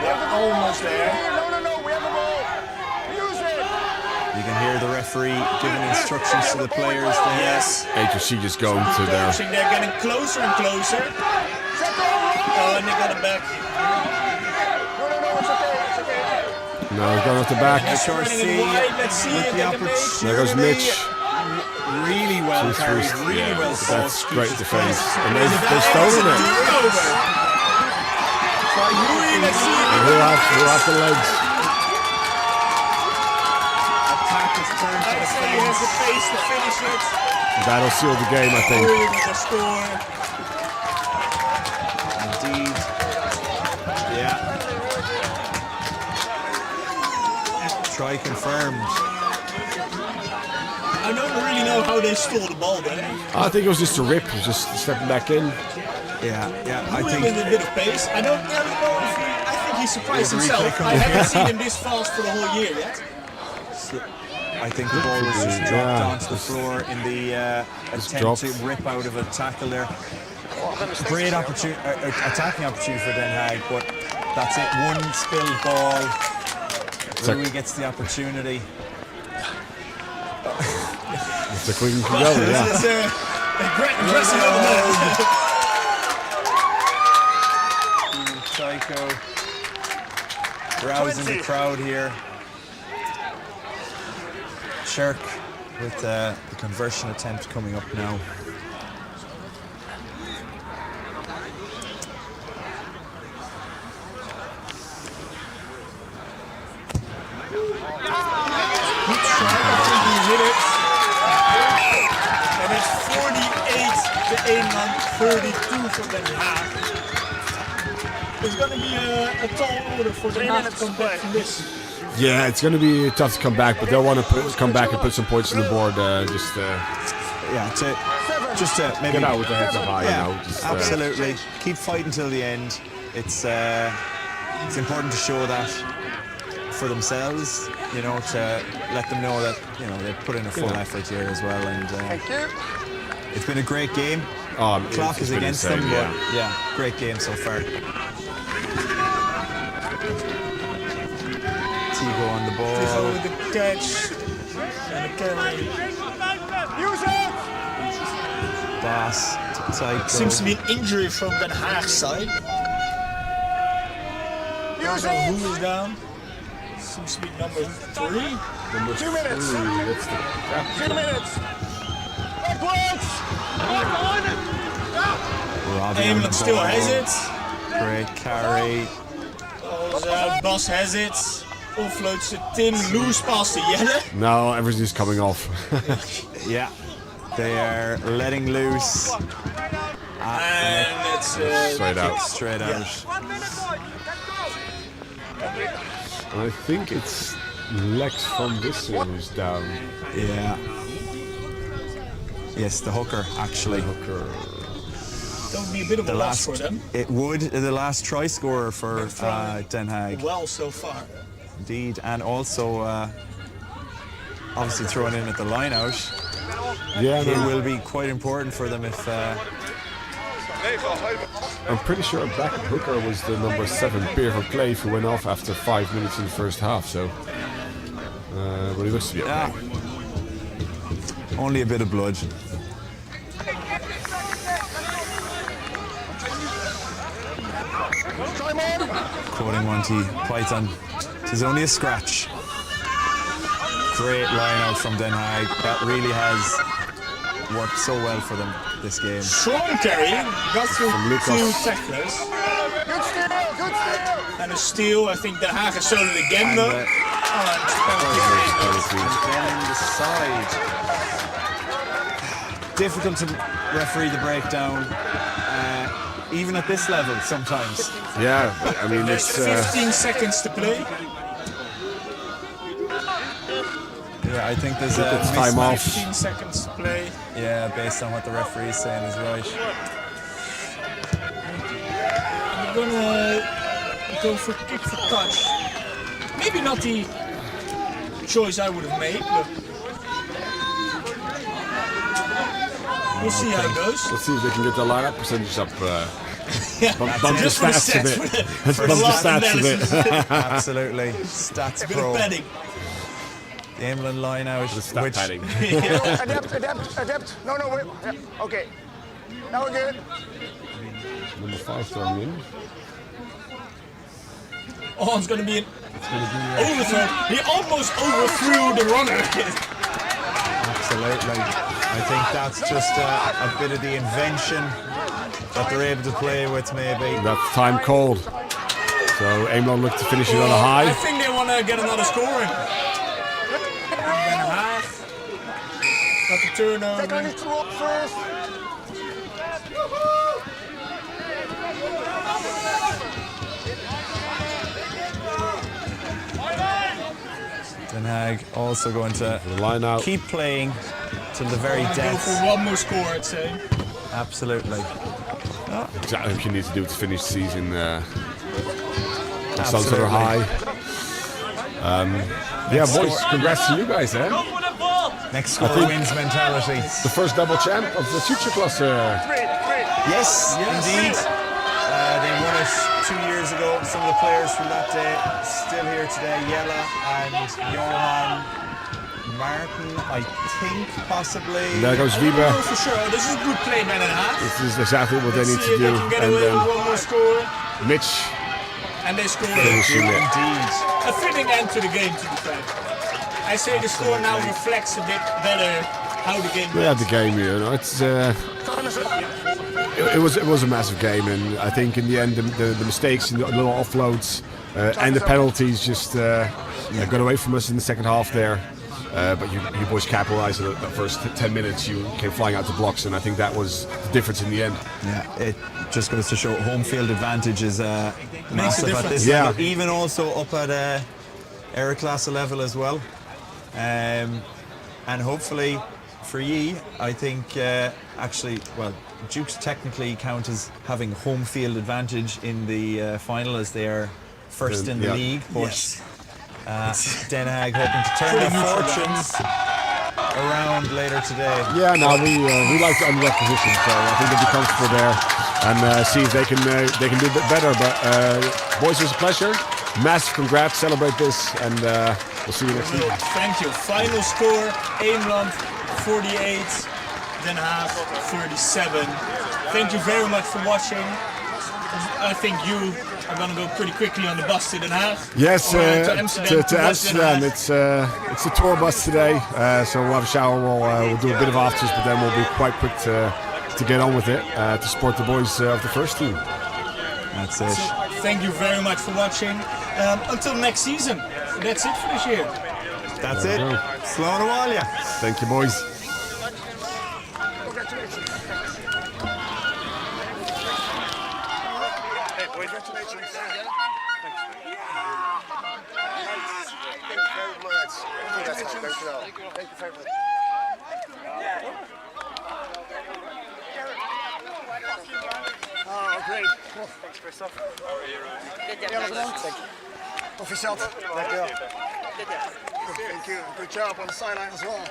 They're almost there. No, we have the ball. Use it. You can hear the referee giving instructions to the players there. Yes. HRC just going to their. They're getting closer and closer. Oh, and they got it back. No, it's okay. No, he's going off the back. Running it wide. Let's see if they can make. There goes Mitch. Really well carried, really well fought. That's great defense. And they've stolen it. Who have the legs? Attack is turned to the He has the pace to finish it. That'll seal the game, I think. The score. Indeed. Yeah. Try confirmed. I don't really know how they stole the ball there. I think it was just a rip, just stepping back in. Yeah. I With think a bit of pace. I don't know if I think he surprised Yeah, the himself. replay I comes haven't seen him this fast for the whole year yet. the ball was just dropped Yeah. onto the floor in the attempt dropped. to rip out of a tackle there. Great opportunity, attacking opportunity for Den Haag, but that's it. One spilled ball. Rui gets the opportunity. It's a quick go, yeah. It's a great dressing over there. Psycho rousing the crowd here. Shirk with the conversion attempt coming up now. And it's 48 to Eemland, 32 for Den Haag. It's going to be a tall order for Den Haag to come back from this. Yeah, it's going to be tough to come back, but they'll want to come back and put some points on the board. Yeah, just to maybe get out with the heads up high. Yeah, you know, just, absolutely. Keep fighting till the end. It's important to show that for themselves, you know, to let them know that, you know, they put in a full effort here as well. And it's been a great game. Clock is against them, but yeah, great game so far. Tigo on the ball. Tigo with the catch and the carry. Boss, Psycho. Seems to be an injury from Den Haag's side. Who is down? Seems to be number 3. Number 2 minutes. 2 minutes. Eemland still has it. Great carry. Bas has it. Offloads to Tim. Loose pass to Jelle. No, everything's coming off. Yeah, they are letting loose. And it's Straight out. Straight out. And I think it's Lex from this who's down. Yeah. Yes, the hooker actually. That would be a bit of a loss for them. It would. The last try scorer for Den Haag. Well, so far. Indeed, and also obviously thrown in at the line out. Yeah, It will be quite important for them if. I'm pretty sure back hooker was the number 7, Peer for Clay, who went off after 5 minutes in the first half. So, but he looks to be okay. Only a bit of blood. Quoting Monty Python, it is only a scratch. Great line out from Den Haag. That really has worked so well for them this game. Strong carry. Got through From 2 Lucas. tacklers. And a steal. I think Den Haag has shown it again though. And then the side. Difficult to referee the breakdown, even at this level sometimes. Yeah, I mean There's it's 15 seconds to play. Yeah, I think there's a time mismatch. off. 15 seconds to play. Yeah, based on what the referee is saying is right. I'm gonna go for kick for touch. Maybe not the choice I would have made, but we'll see how it goes. let's see if they can get the lineup percentage up. Bump the Just for the stats a stats, bit. for Bump the last stats a bit. Absolutely. Stats A bit pro. of padding. The Eemland line out. Stat padding. Adapt. No, wait. Yeah, okay. Now we're good. Number 5 throwing in. Oh, it's gonna be an overthrow. He almost overthrew the runner. Absolutely. I think that's just a bit of the invention that they're able to play with, maybe. That's time called. So Eemland look to finish it on a high. I think they want to get another score in. And a half. Got the turnover. Take only 2 up first. Den Haag also going to Line out. keep playing till the very Go death. for one more score, I'd say. Absolutely. Exactly what you need to do to finish the season on some sort of high. Yeah, boys, congrats to you guys, eh? Next score wins mentality. The first double champ of the Futureklasse. Yes, indeed. They won it 2 years ago. Some of the players from that day still here today. Jelle and Johan Martin, I think, possibly. There goes Wiebe. Oh, for sure. This is a good play, man and a half. This is exactly what they Let's need see to if do. they can get And away then with one more score. Mitch. And they score. Finishing it. Indeed. A fitting end to the game, to be fair. I say the score now reflects a bit better how the game Yeah, went. the game, you know, it's it was a massive game, and I think in the end the mistakes and the little offloads and the penalties just got away from us in the second half there. But you boys capitalized in the first 10 minutes. You came flying out the blocks, and I think that was the difference in the end. Yeah, it just goes to show home field advantage is massive at difference. this Yeah. level, even also up at Klasse level as well. And hopefully for ye, I think actually, well, Dukes technically count as having home field advantage in the final as they are first in the Yeah. league. But Yes. Den Haag hoping to turn their fortunes around later today. Yeah, no, we like the underdog position, so I think they'll be comfortable there and see if they can do a bit better. But boys, it was a pleasure. Massive congrats, celebrate this, and we'll see you next week. Thank you. Final score, Eemland 48, Den Haag 37. Thank you very much for watching. I think you are going to go pretty quickly on the bus to Den Haag. Yes, Or, to Amsterdam. Amsterdam. It's the tour bus today, so we'll have a shower. We'll do a bit of afters, but then we'll be quite quick to get on with it to support the boys of the first team. That's it. Thank you very much for watching. Until next season. That's it for this year. That's it. Sloan Awalia. Thank you, boys. Congratulations. Hey, boys. Congratulations. Thank you very much. Dankjewel. Thank you very much. Oh, great. Thanks, Christoph. Ja, bedankt. Proficiat. Dankjewel. Thank you. Good job on the sideline as well.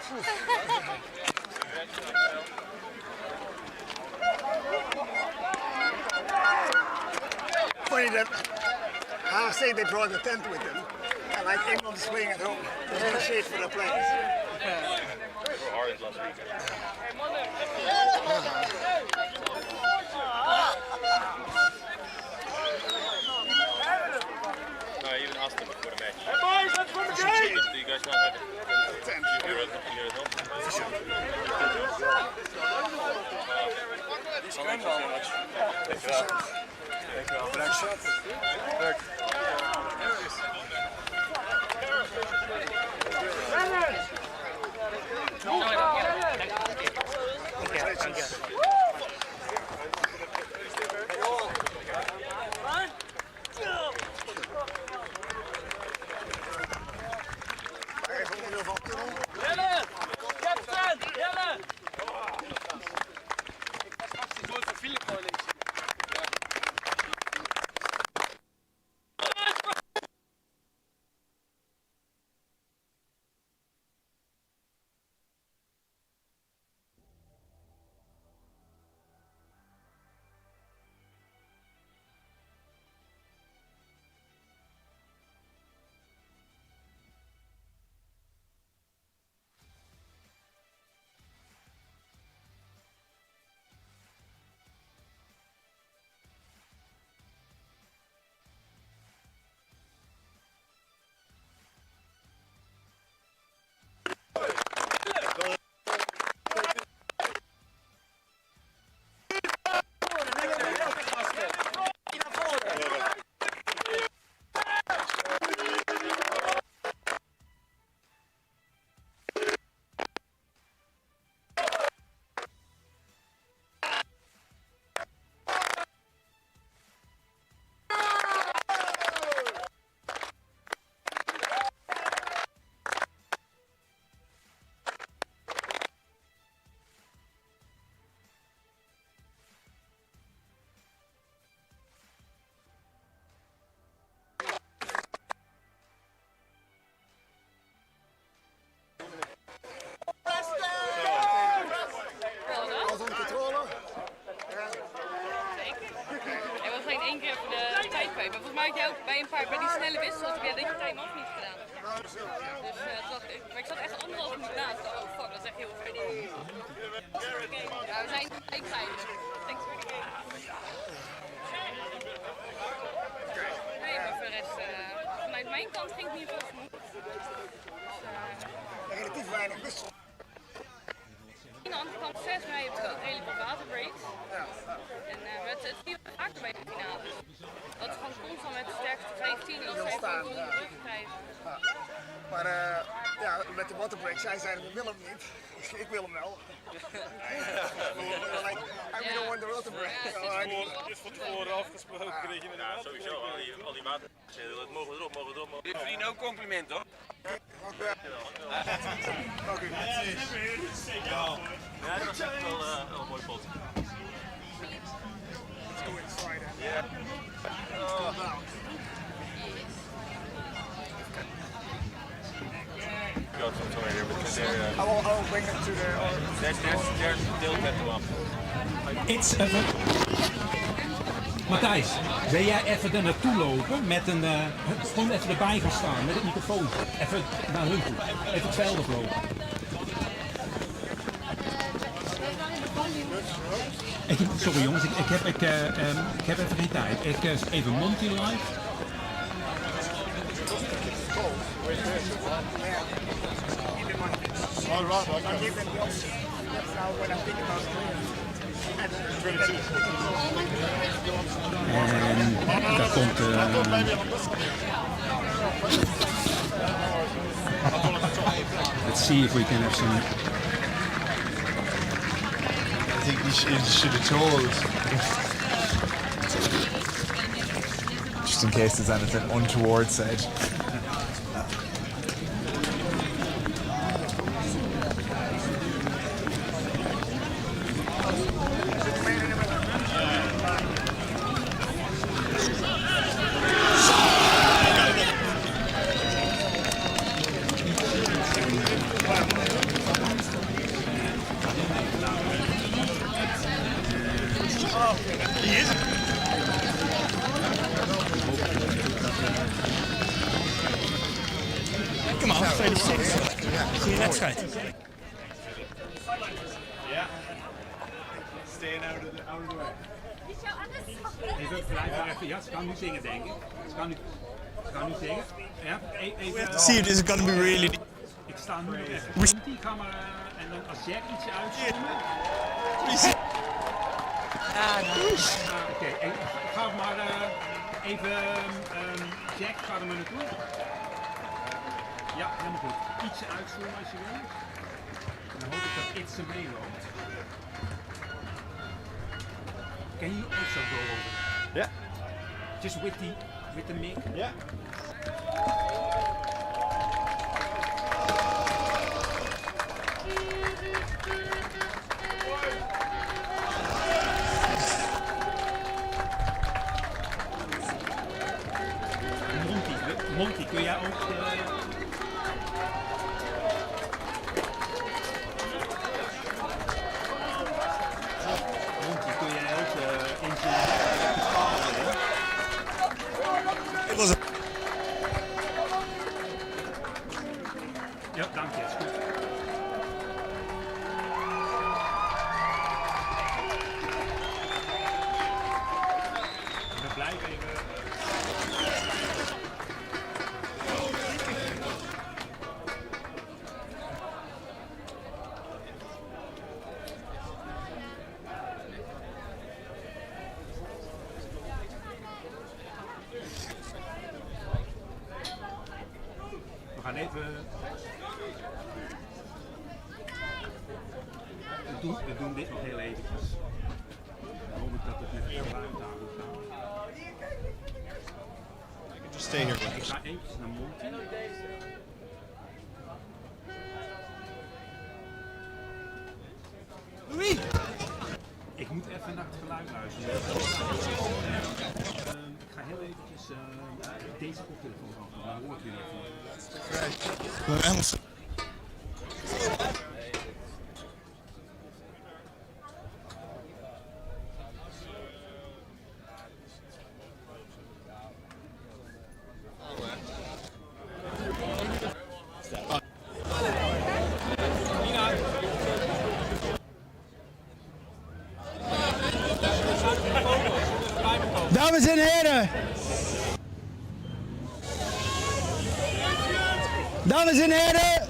Funny that Haagsche, they brought the tent with them, and like England is playing at home. There's no shade for the players. No, I even asked them before the match. Hey boys, let's run the game! Do you guys not have it? Tent. Hear it not? Thank you so much. Black shot. Congratulations. in één keer even de tijd kwijt. Maar volgens mij had jij ook bij die snelle wissels heb jij deze tijd nog niet gedaan. Dus maar ik zat echt 1,5 minuut naast. Oh fuck, dat is echt heel ver. Ja, we zijn gelijk geëindigd. Thanks for the game. Nee, maar voor de rest, vanuit mijn kant ging het niet zo smooth. Relatief weinig wissel. Aan de andere kant 6 mei heb ik ook redelijk wat waterbreaks. En het zie je vaker bij de finales. Dat is gewoon constant met de sterkste 15 en dat zij gewoon onder de rug krijgen. Maar ja, met de waterbreak, zij zeiden we willen hem niet. Ik wil hem wel. I don't want the waterbreak. Is van tevoren afgesproken dat je met ja, sowieso. Al die water. Dat mogen we erop, mogen we erop. Dit verdient ook compliment, hoor. Ja, dat was echt wel een mooi pot. Ja. I will bring it to the... There's still get them up. Iets even. Matthijs, wil jij even er naartoe lopen met een... gewoon even erbij gaan staan met het microfoon. Even naar hun toe. Even het veld oplopen. Sorry jongens, ik heb even geen tijd. Even Monty live. All right, okay. Now when I'm thinking about En daar komt let's see if we can have some. I think you should have told. Just in case there's anything untoward said. Kom aan, tweede six. Goeie wedstrijd. Ja. Staying out of the way. Even, ja, ze kan nu zingen, denk ik. Ze kan nu zingen. Ja, even. See you, this is gonna be really... Ik sta nu nog even. Komt die camera en dan als Jack ietsje uitzoomen. Oké, ik ga maar even. Jack, ga er maar naartoe. Ja, helemaal goed. Ietsje uitzoomen als je wil. En dan hoop ik dat iets er meeloopt. Can you also go over there? Yeah. Just with the mic? Yeah. Monty, kun jij ook... Monty, kun jij ook ja, dank je. Is goed. We blijven even... We gaan even... We doen dit nog heel eventjes. Dan hoop ik dat het met veel geluid aan moet gaan. Just stay here. Ik ga eventjes naar Monty. Louis! Ik moet even naar het geluid luisteren. Ik ga heel eventjes deze koptelefoon af, dan hoort u even. Dames en heren. Dames en heren.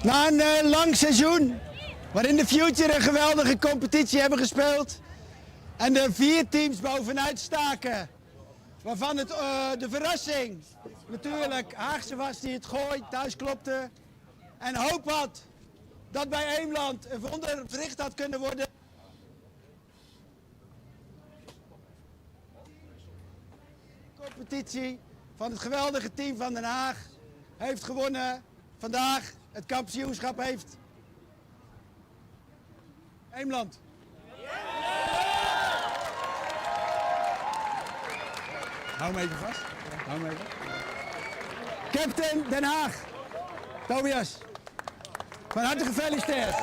Na een lang seizoen waarin de Future een geweldige competitie hebben gespeeld en er 4 teams bovenuit staken, waarvan de verrassing natuurlijk Haagsche was die het gooi thuis klopte en hoop had dat bij Eemland een wonder verricht had kunnen worden. De competitie van het geweldige team van Den Haag heeft gewonnen. Vandaag het kampioenschap heeft Eemland. Hou hem even vast. Hou hem even. Captain Den Haag, Tobias. Van harte gefeliciteerd.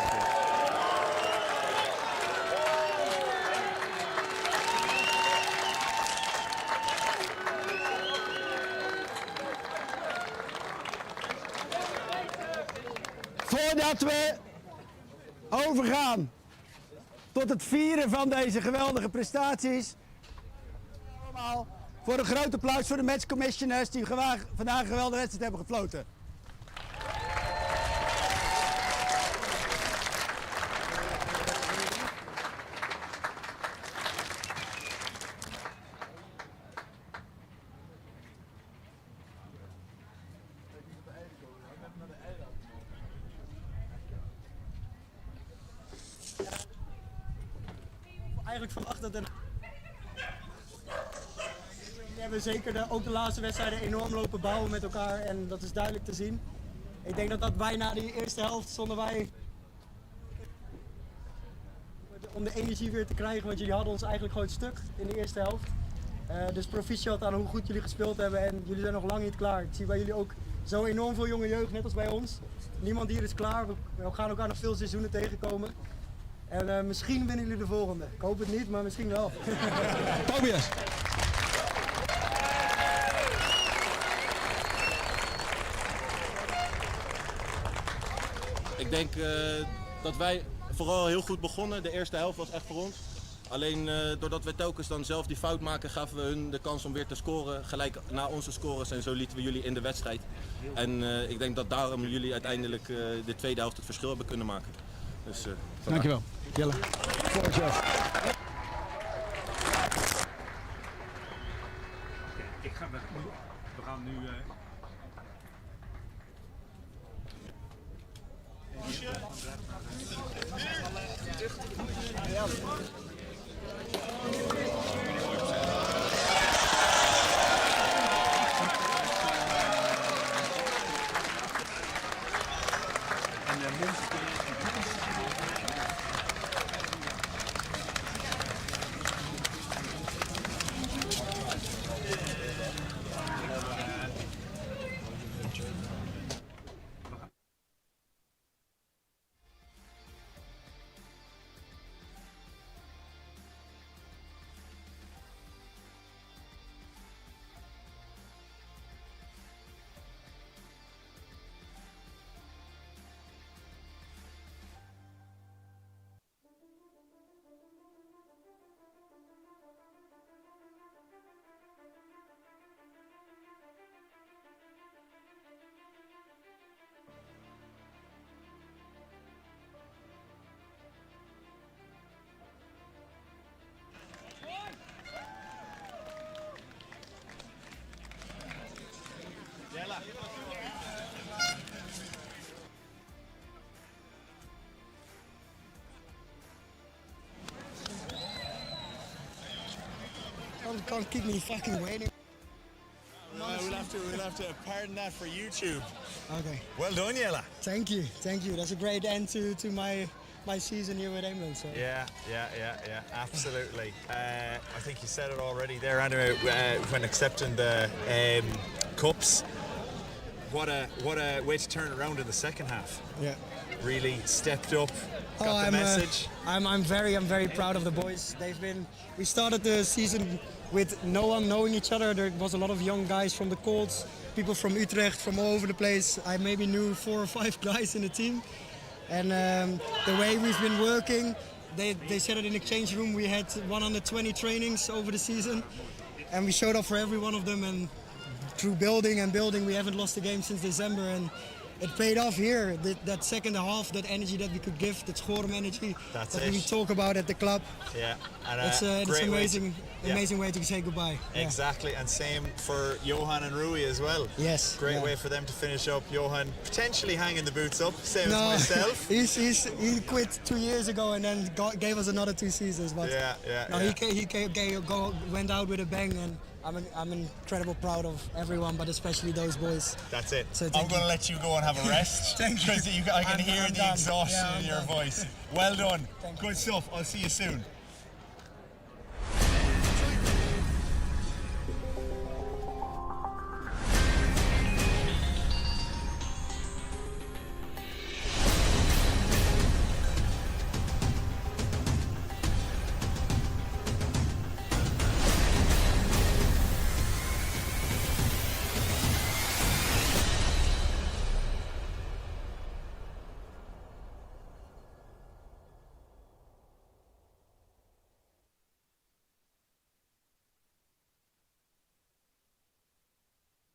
Voordat we overgaan tot het vieren van deze geweldige prestaties, allemaal voor een groot applaus voor de matchcommissioners die vandaag een geweldige wedstrijd hebben gefloten. Eigenlijk verwacht dat we hebben zeker ook de laatste wedstrijden enorm lopen bouwen met elkaar en dat is duidelijk te zien. Ik denk dat bijna die eerste helft stonden wij om de energie weer te krijgen, want jullie hadden ons eigenlijk gewoon stuk in de eerste helft. Dus proficiat aan hoe goed jullie gespeeld hebben en jullie zijn nog lang niet klaar. Ik zie bij jullie ook zo enorm veel jonge jeugd, net als bij ons. Niemand hier is klaar, we gaan elkaar nog veel seizoenen tegenkomen. En misschien winnen jullie de volgende. Ik hoop het niet, maar misschien wel. Tobias. Ik denk dat wij vooral heel goed begonnen. De eerste helft was echt voor ons. Alleen doordat we telkens dan zelf die fout maken, gaven we hun de kans om weer te scoren. Gelijk na onze scores en zo lieten we jullie in de wedstrijd. En ik denk dat daarom jullie uiteindelijk de tweede helft het verschil hebben kunnen maken. Dus, dankjewel. Jelle. Ik ga weg. We gaan nu... Can't keep me fucking waiting. We'll have to pardon that for YouTube. Okay. Well done, Jelle. Thank you. That's a great end to my season here with Eemland. So. Yeah, absolutely. I think you said it already there, Andrew, when accepting the cups. What a way to turn around in the second half. Yeah. Really stepped up. Got the message. I'm very proud of the boys. We started the season with no one knowing each other. There was a lot of young guys from the Colts, people from Utrecht, from all over the place. I maybe knew 4 or 5 guys in the team. And the way we've been working, they said it in the exchange room. We had 120 trainings over the season, and we showed up for every one of them. And through building and building, we haven't lost a game since December, and it paid off here. That second half, that energy that we could give, that Schorum energy that we talk about at the club. Yeah, and it's amazing, amazing way to say goodbye. Exactly, and same for Johan and Rui as well. Yes, great way for them to finish up. Johan potentially hanging the boots up, same as myself. he quit 2 years ago and then gave us another 2 seasons. But he went out with a bang, and I'm incredibly proud of everyone, but especially those boys. That's it. So I'm going to let you go and have a rest because I can hear the exhaustion in your voice. Well done. Good stuff. I'll see you soon.